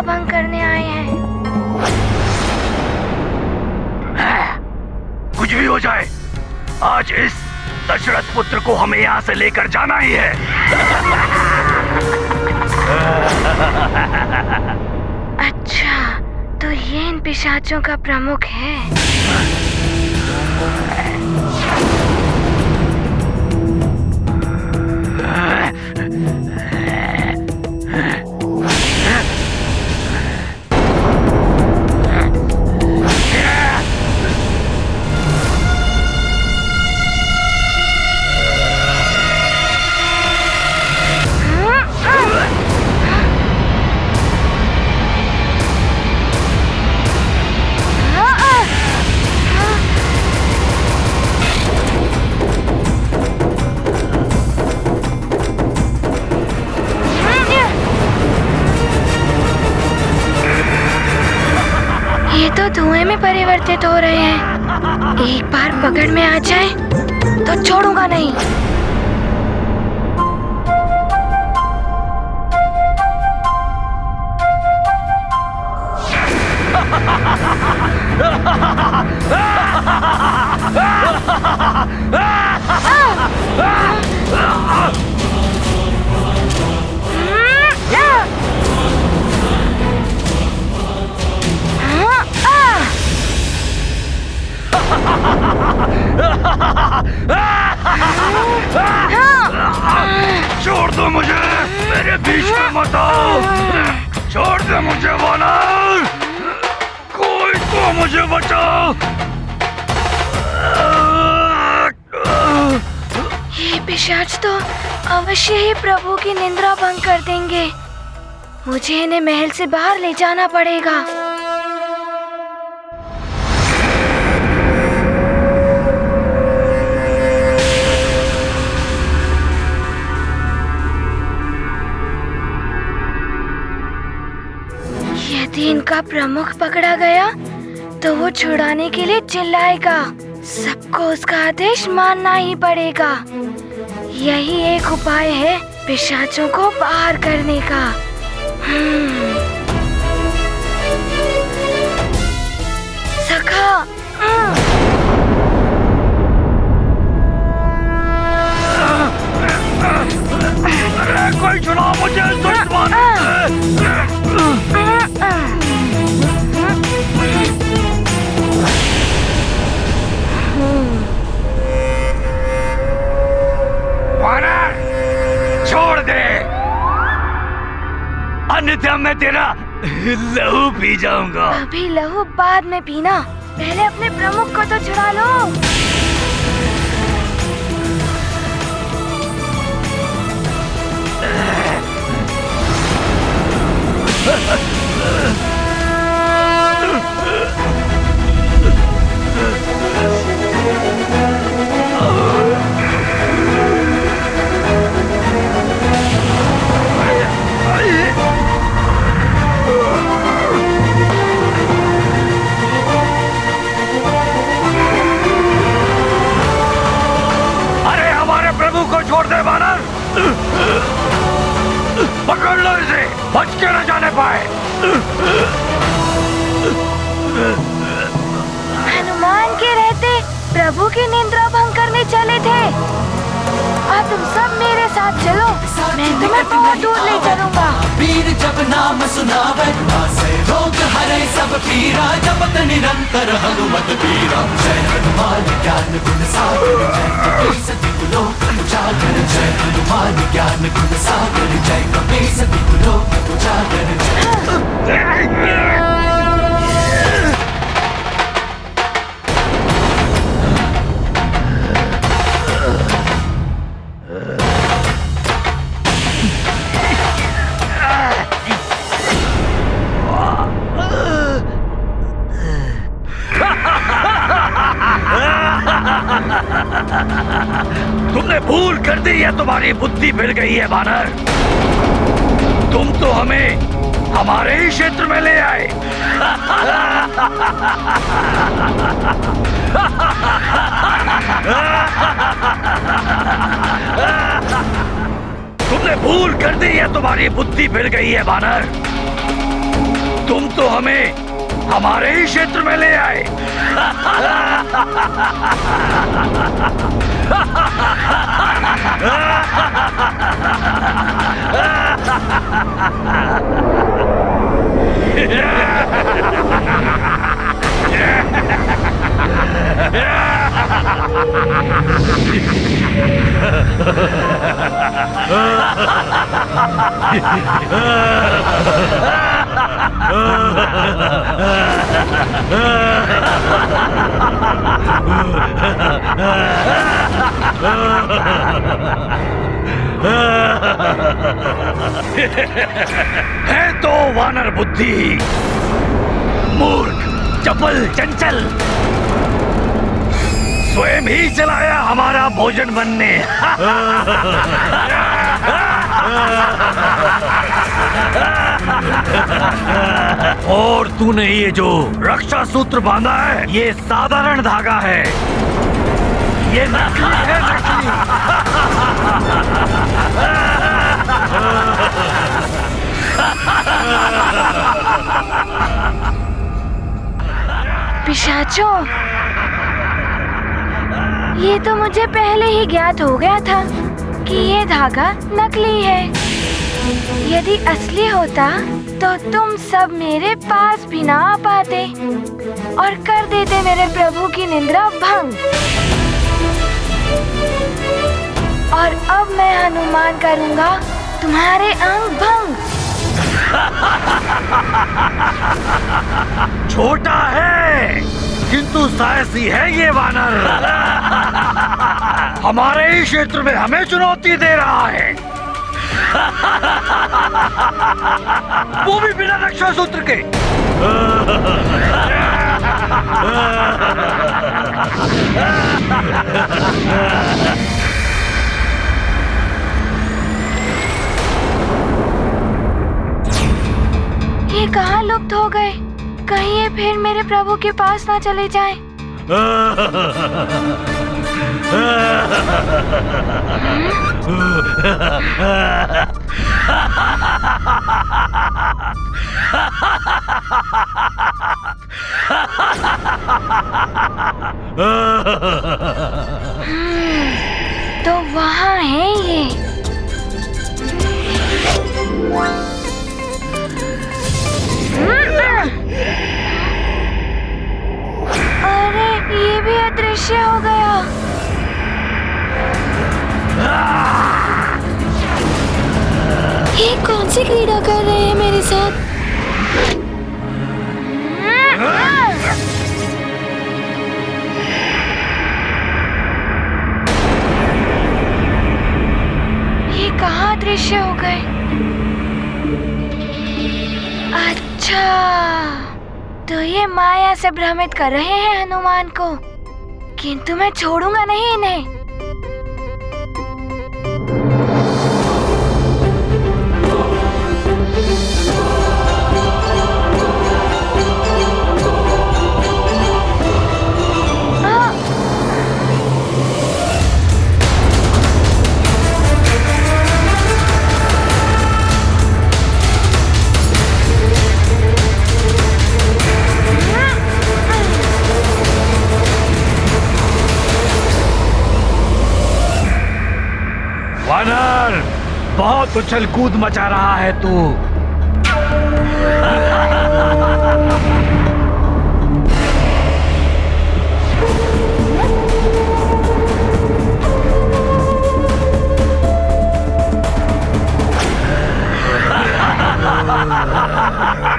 भंग करने आए हैं। कुछ भी हो जाए, आज इस दशरथ पुत्र को हमें यहाँ से लेकर जाना ही है। अच्छा, तो ये इन पिशाचों का प्रमुख है। ये तो धुएं में परिवर्तित हो रहे हैं। एक बार पकड़ में आ जाए तो छोड़ूंगा नहीं। छोड़ दो मुझे, मेरे बीच में मत आओ। छोड़ दो मुझे वानर, कोई तो मुझे आज तो अवश्य ही प्रभु की निंद्रा भंग कर देंगे। मुझे इन्हें महल से बाहर ले जाना पड़ेगा। यदि इनका प्रमुख पकड़ा गया तो वो छुड़ाने के लिए चिल्लाएगा। सबको उसका आदेश मानना ही पड़ेगा। यही एक उपाय है पिशाचों को बाहर करने का। सखा, अरे कोई छुड़ाओ मुझे इस दुश्मन वानर, छोड़ दे, अन्यथा मैं तेरा लहू पी जाऊंगा। अभी लहू बाद में पीना, पहले अपने प्रमुख को तो छुड़ा लो। अरे हमारे प्रभु को छोड़ दे वानर, पकड़ लो इसे, बच के न जाने पाए। हनुमान के रहते प्रभु की निंद्रा भंग करने चले थे। अब तुम सब मेरे साथ चलो, मैं तुम्हें बहुत दूर ले चलूंगा। वीर जब नाम सुनावे, नासे रोग हरे सब पीरा, जपत निरंतर हनुमत वीरा। जय हनुमान ज्ञान गुण सागर, जय कपीस तिहु लोक उजागर। जय हनुमान ज्ञान गुण सागर, जय कपीस तिहु लोक उजागर। तुमने भूल कर दी है, तुम्हारी बुद्धि फिर गई है वानर। तुम तो हमें हमारे ही क्षेत्र में ले आए। तुमने भूल कर दी है, तुम्हारी बुद्धि फिर गई है वानर। तुम तो हमें हमारे ही क्षेत्र में ले आए। है तो वानर बुद्धि, मूर्ख, चपल, चंचल, स्वयं ही चलाया हमारा भोजन बनने। और तूने ये जो रक्षा सूत्र बांधा है, ये साधारण धागा है, ये नकली है, नकली। पिशाचों, ये तो मुझे पहले ही ज्ञात हो गया था कि ये धागा नकली है। यदि असली होता तो तुम सब मेरे पास भी ना आ पाते और कर देते मेरे प्रभु की निंद्रा भंग। और अब मैं हनुमान करूंगा तुम्हारे अंग भंग। छोटा है किंतु साहसी है ये वानर। हमारे ही क्षेत्र में हमें चुनौती दे रहा है। वो भी बिना रक्षा सूत्र के। ये कहाँ लुप्त हो गए? कहीं ये फिर मेरे प्रभु के पास ना चले जाएं। तो वहाँ है ये। अरे ये भी अदृश्य हो गया। ये कौन सी क्रीड़ा कर रहे हैं मेरे साथ? ये कहाँ दृश्य हो गए? अच्छा, तो ये माया से भ्रमित कर रहे हैं हनुमान को, किंतु मैं छोड़ूंगा नहीं इन्हें। वानर, बहुत उछल कूद मचा रहा है तू।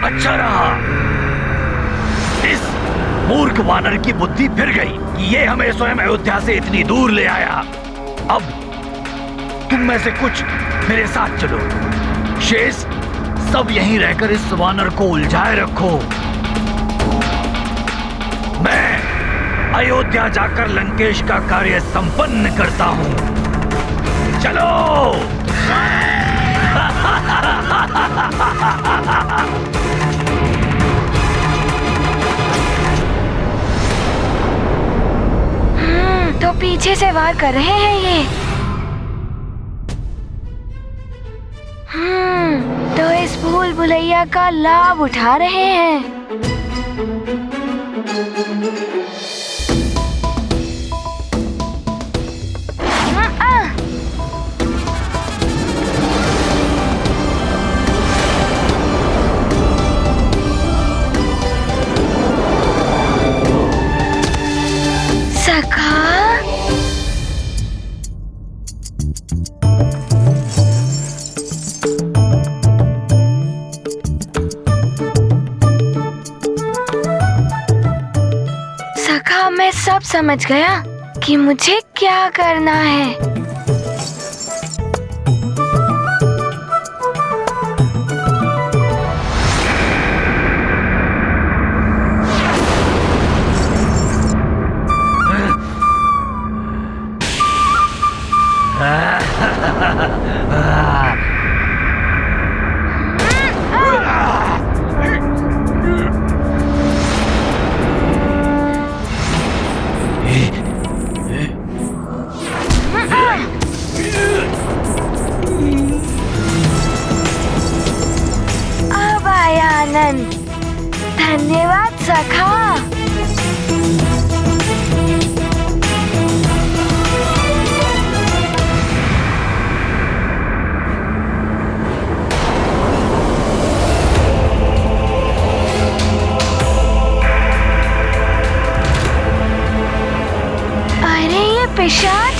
अच्छा रहा, इस मूर्ख वानर की बुद्धि फिर गई कि ये हमें स्वयं अयोध्या से इतनी दूर ले आया। अब तुम में से कुछ मेरे साथ चलो, शेष सब यहीं रहकर इस वानर को उलझाए रखो। मैं अयोध्या जाकर लंकेश का कार्य संपन्न करता हूं। चलो। तो पीछे से वार कर रहे हैं ये। तो इस भूल भुलैया का लाभ उठा रहे हैं। सखा, मैं सब समझ गया कि मुझे क्या करना है। धन्यवाद सखा। अरे ये पिशाच।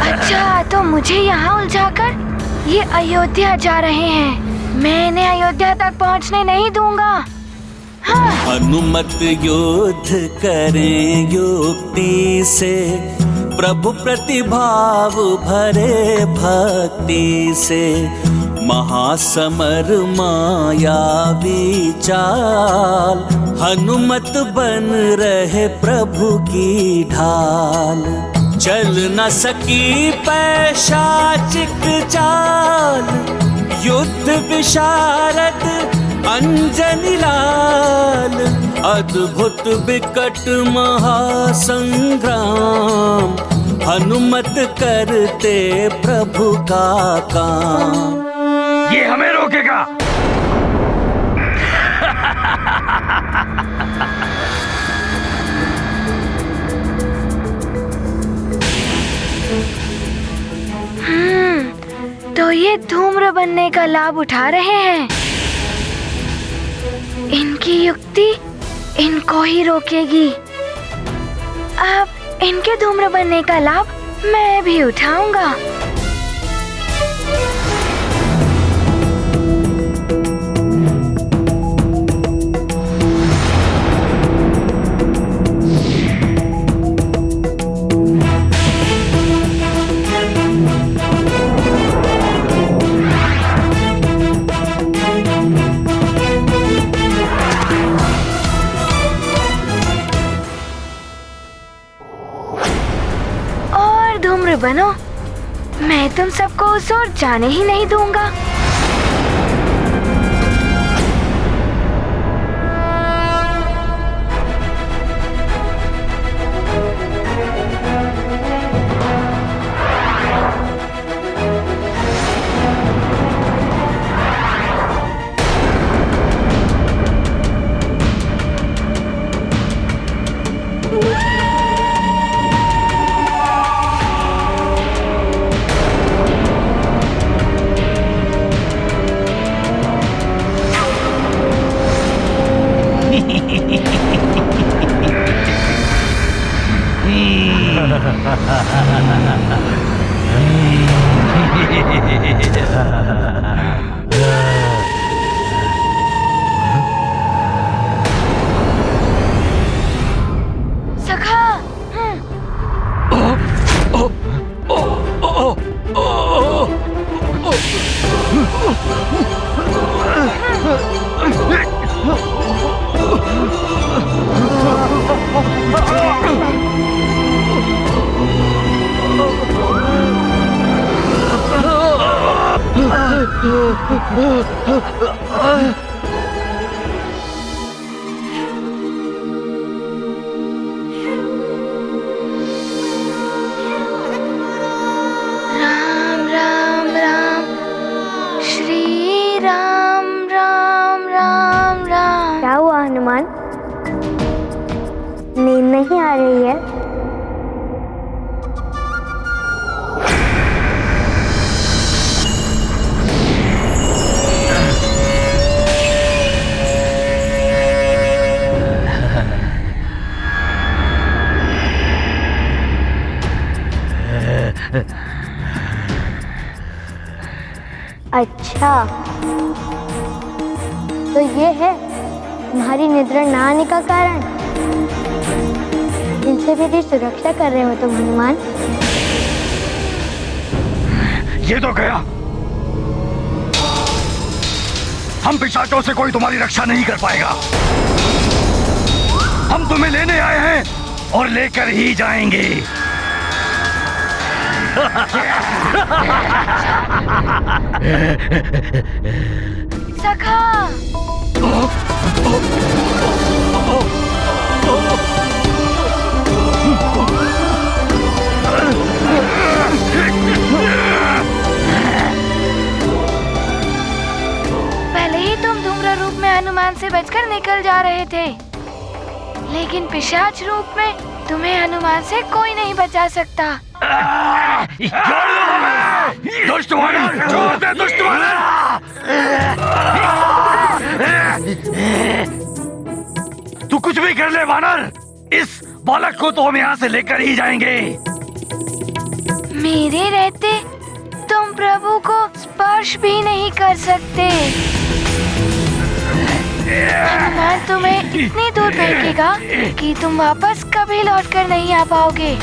अच्छा, तो मुझे यहाँ उलझाकर ये अयोध्या जा रहे हैं। मैं इन्हें अयोध्या तक पहुंचने नहीं दूंगा। हनुमत युद्ध करें युक्ति से, प्रभु प्रतिभाव भरे भक्ति से। महासमर मायावी चाल, हनुमत बन रहे प्रभु की ढाल। चल न सकी पैशाचिक चाल, युद्ध विशारद अंजनी लाल। अद्भुत विकट महासंग्राम, हनुमत करते प्रभु का काम। ये हमें रोकेगा? तो ये धूम्र बनने का लाभ उठा रहे हैं। इनकी युक्ति इनको ही रोकेगी। अब इनके धूम्र बनने का लाभ मैं भी उठाऊंगा। बनो, मैं तुम सबको उस ओर जाने ही नहीं दूंगा। राम राम राम, श्री राम राम राम राम। क्या हुआ हनुमान, नींद नहीं आ रही है? अच्छा, तो ये है तुम्हारी निद्रा ना आने का कारण। इनसे मेरी सुरक्षा कर रहे हो तुम हनुमान। ये तो गया। हम पिशाचों से कोई तुम्हारी रक्षा नहीं कर पाएगा। हम तुम्हें लेने आए हैं और लेकर ही जाएंगे। सखा, पहले ही तुम धूम्र रूप में हनुमान से बचकर निकल जा रहे थे, लेकिन पिशाच रूप में तुम्हें हनुमान से कोई नहीं बचा सकता। दुष्ट वानर, छोड़ दे दुष्ट वानर। तू कुछ भी कर ले वानर, इस बालक को तो हम यहाँ से लेकर ही जाएंगे। मेरे रहते तुम प्रभु को स्पर्श भी नहीं कर सकते। हनुमान तुम्हें इतनी दूर फेंकेगा कि तुम वापस कभी लौटकर नहीं आ पाओगे।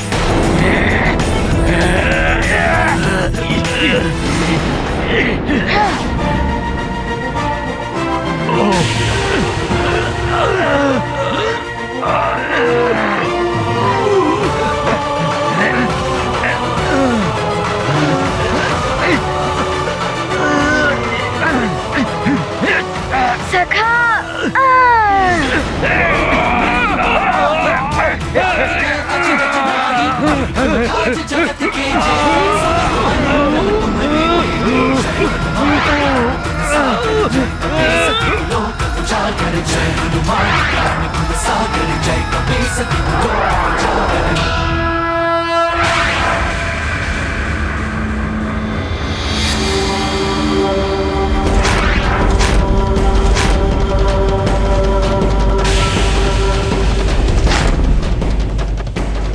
सखा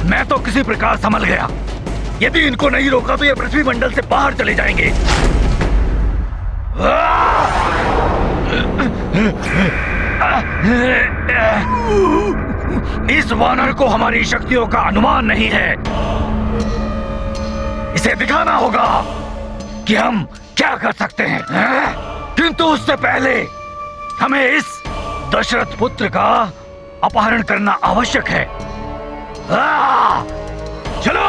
मैं तो किसी प्रकार संभल गया। यदि इनको नहीं रोका तो ये पृथ्वी मंडल से बाहर चले जाएंगे। इस वानर को हमारी शक्तियों का अनुमान नहीं है। इसे दिखाना होगा कि हम क्या कर सकते हैं। किंतु उससे पहले हमें इस दशरथ पुत्र का अपहरण करना आवश्यक है। चलो।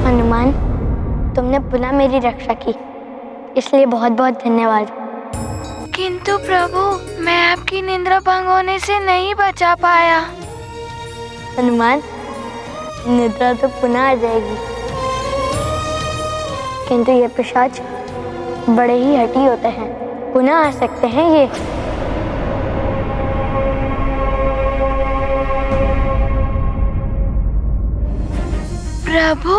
हनुमान, तुमने पुनः मेरी रक्षा की, इसलिए बहुत बहुत धन्यवाद। किंतु प्रभु, मैं आपकी निद्रा भंग होने से नहीं बचा पाया। हनुमान, निद्रा तो पुनः आ जाएगी, किंतु ये पिशाच बड़े ही हठी होते हैं, पुनः आ सकते हैं ये। प्रभु,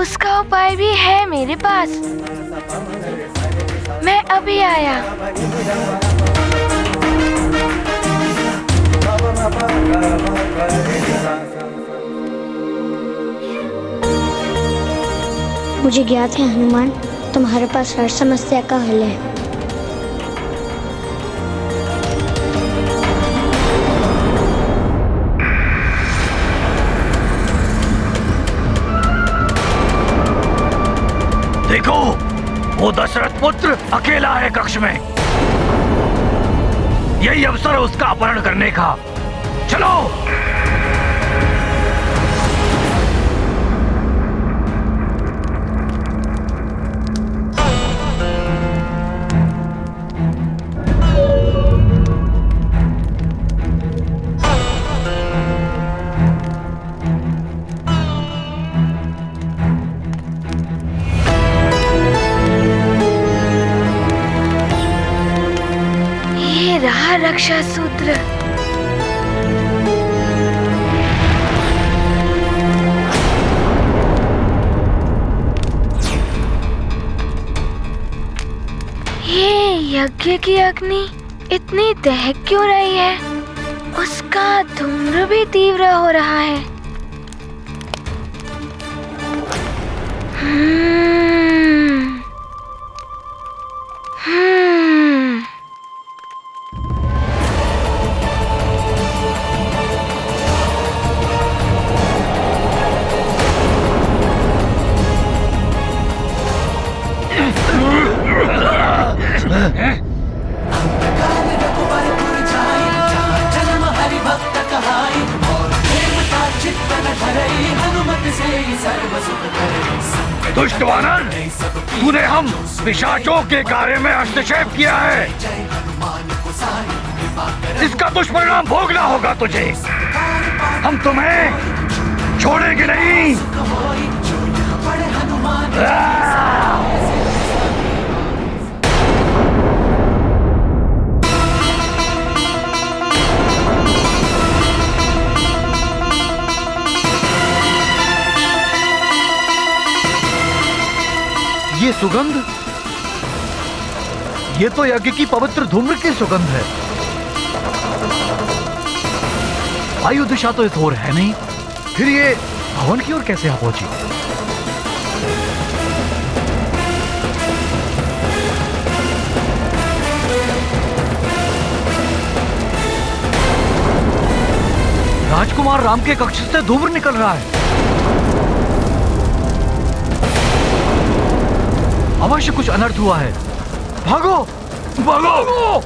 उसका उपाय भी है मेरे पास। मैं अभी आया। मुझे ज्ञात है हनुमान, तुम्हारे पास हर समस्या का हल है। देखो, वो दशरथ पुत्र अकेला है कक्ष में। यही अवसर है उसका अपहरण करने का। चलो। रक्षा सूत्र। ये यज्ञ की अग्नि इतनी दहक क्यों रही है? उसका धूम्र भी तीव्र हो रहा है। दुष्ट वानर, तूने हम पिशाचों के कार्य में हस्तक्षेप किया है। इसका दुष्परिणाम भोगना होगा तुझे। हम तुम्हें छोड़ेंगे नहीं। ये सुगंध, ये तो यज्ञ की पवित्र धूम्र की सुगंध है। वायु दिशा तो इस ओर है नहीं, फिर ये भवन की ओर कैसे आ पहुंची? राजकुमार राम के कक्ष से धूम्र निकल रहा है। अवश्य कुछ अनर्थ हुआ है। भागो भागो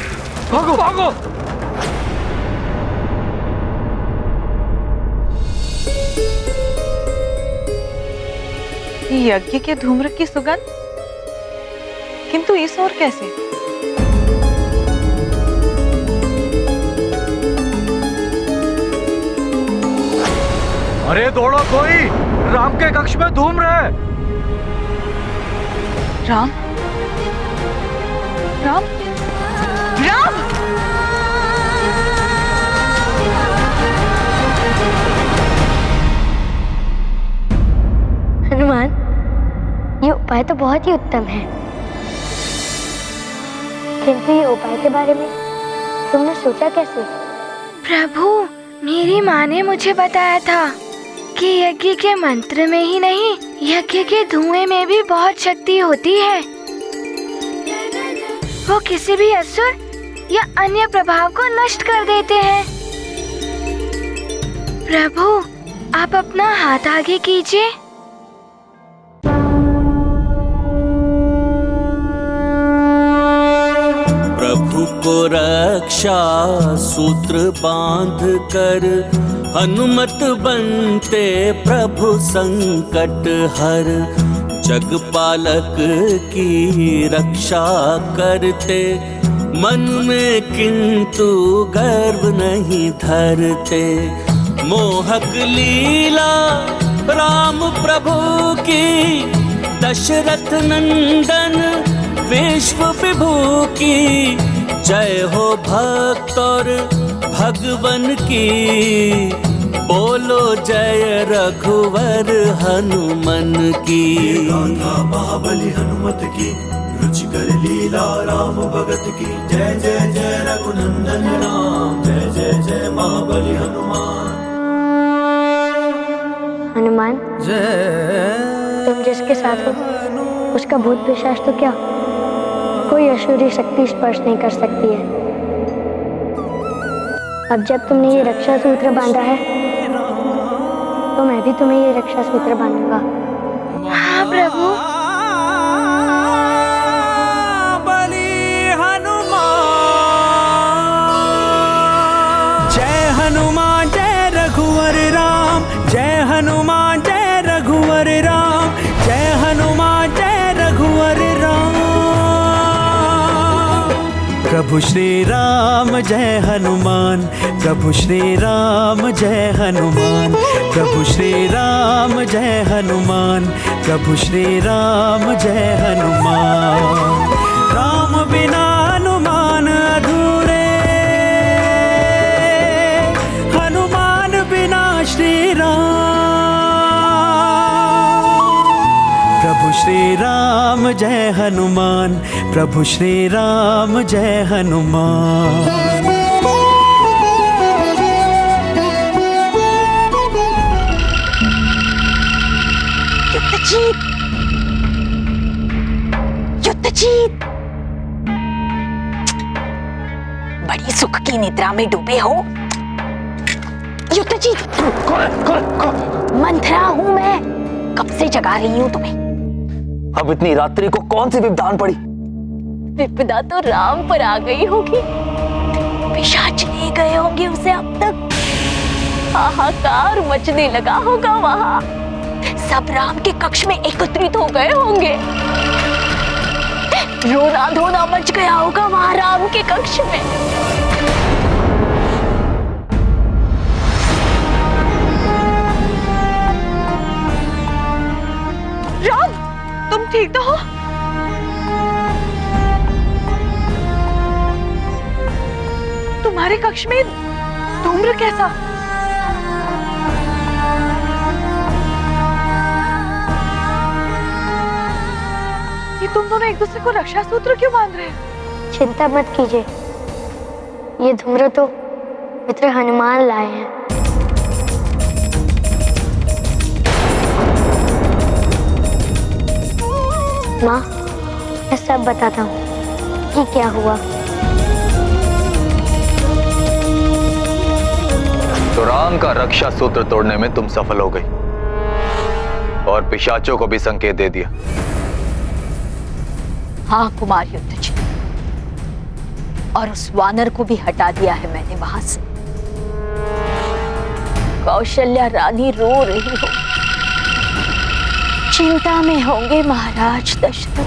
भागो भागो। यज्ञ के धूम्र की सुगंध, किंतु इस ओर कैसे? अरे दौड़ो कोई, राम के कक्ष में धूम्र है। राम राम राम। हनुमान, ये उपाय तो बहुत ही उत्तम है, किंतु ये उपाय के बारे में तुमने सोचा कैसे? प्रभु, मेरी माँ ने मुझे बताया था कि यज्ञ के मंत्र में ही नहीं, यज्ञ के धुएं में भी बहुत शक्ति होती है। वो किसी भी असुर या अन्य प्रभाव को नष्ट कर देते हैं। प्रभु, आप अपना हाथ आगे कीजिए। प्रभु को रक्षा सूत्र बांध कर हनुमत बनते प्रभु संकट हर। जगपालक की रक्षा करते मन में किंतु गर्व नहीं धरते। मोहक लीला राम प्रभु की दशरथ नंदन विश्व विभू की। जय हो भक्त और भगवन की, बोलो जय रघुवर हनुमन की। गाथा महाबली हनुमत की, रुचिकर लीला राम भगत की। जय जय जय रघुनंदन राम, जय जय जय महाबली हनुमान। हनुमान, तुम जिसके साथ हो उसका भूत पिशाच तो क्या, कोई असुरी शक्ति स्पर्श नहीं कर सकती है। अब जब तुमने ये रक्षा सूत्र बांधा है, तो मैं भी तुम्हें ये रक्षा सूत्र बांधूंगा। हाँ प्रभु। जय हनुमान जय रघुवर राम, जय हनुमान जय रघुवर राम, जय हनुमान जय रघुवर राम। प्रभु श्री राम जय हनुमान, प्रभु श्री राम जय हनुमान, प्रभु श्री राम जय हनुमान, प्रभु श्री राम जय हनुमान। राम बिना हनुमान अधूरे, हनुमान बिना श्री राम। प्रभु श्री राम जय हनुमान, प्रभु श्री राम जय हनुमान। युद्धजीत, युद्धजीत, बड़ी सुख की निद्रा में डूबे हो। युद्धजीत, मंथरा हूं मैं, कब से जगा रही हूं तुम्हें। अब इतनी रात्रि को कौन सी विपदा पड़ी? विपदा तो राम पर आ गई होगी, पिशाच ले गए होंगे उसे अब तक। हाहाकार मचने लगा होगा वहां, सब राम के कक्ष में एकत्रित हो गए होंगे। रोना धोना मच गया होगा वहां राम के कक्ष में। राम, तुम ठीक तो हो? तुम्हारे कक्ष में धूम्र कैसा? ये तुम दोनों एक दूसरे को रक्षा सूत्र क्यों बांध रहे हैं? चिंता मत कीजिए, ये धूम्र तो मित्र हनुमान लाए हैं। माँ, मैं सब बताता हूँ कि क्या हुआ। तो राम का रक्षा सूत्र तोड़ने में तुम सफल हो गई और पिशाचों को भी संकेत दे दिया। हाँ कुमार युधिष्ठिर, और उस वानर को भी हटा दिया है मैंने वहां से। कौशल्या रानी रो रही हो, चिंता में होंगे महाराज दशरथ।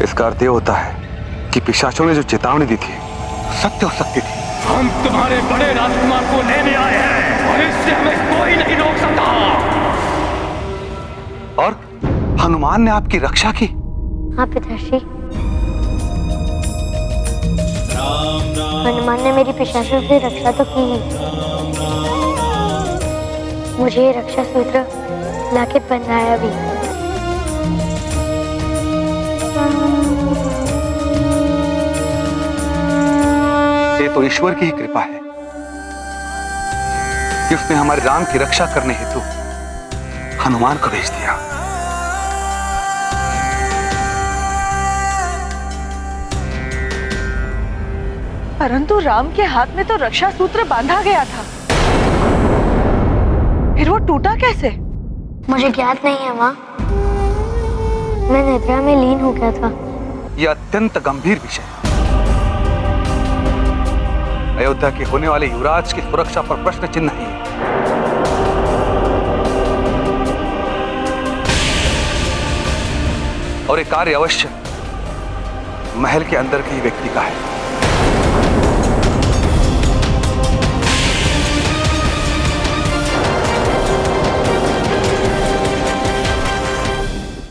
इसका अर्थ यह होता है कि पिशाचों ने जो चेतावनी दी थी सत्य हो सकती थी। हम तुम्हारे बड़े राजकुमार को लेने आए हैं और इससे हमें कोई नहीं रोक सकता। और हनुमान ने आपकी रक्षा की? हाँ पिताश्री, हनुमान ने मेरी पिशाचों से रक्षा तो की ही, मुझे ये रक्षा सूत्र लाके पहनाया भी। ये तो ईश्वर की ही कृपा है कि उसने हमारे राम की रक्षा करने हेतु हनुमान को भेज दिया। परंतु राम के हाथ में तो रक्षा सूत्र बांधा गया था, फिर वो टूटा कैसे? मुझे ज्ञात नहीं है माँ, मैं निद्रा में लीन हो गया था। यह अत्यंत गंभीर विषय है। अयोध्या के होने वाले युवराज की सुरक्षा पर प्रश्न चिन्ह ही है। और ये कार्य अवश्य महल के अंदर के ही व्यक्ति का है।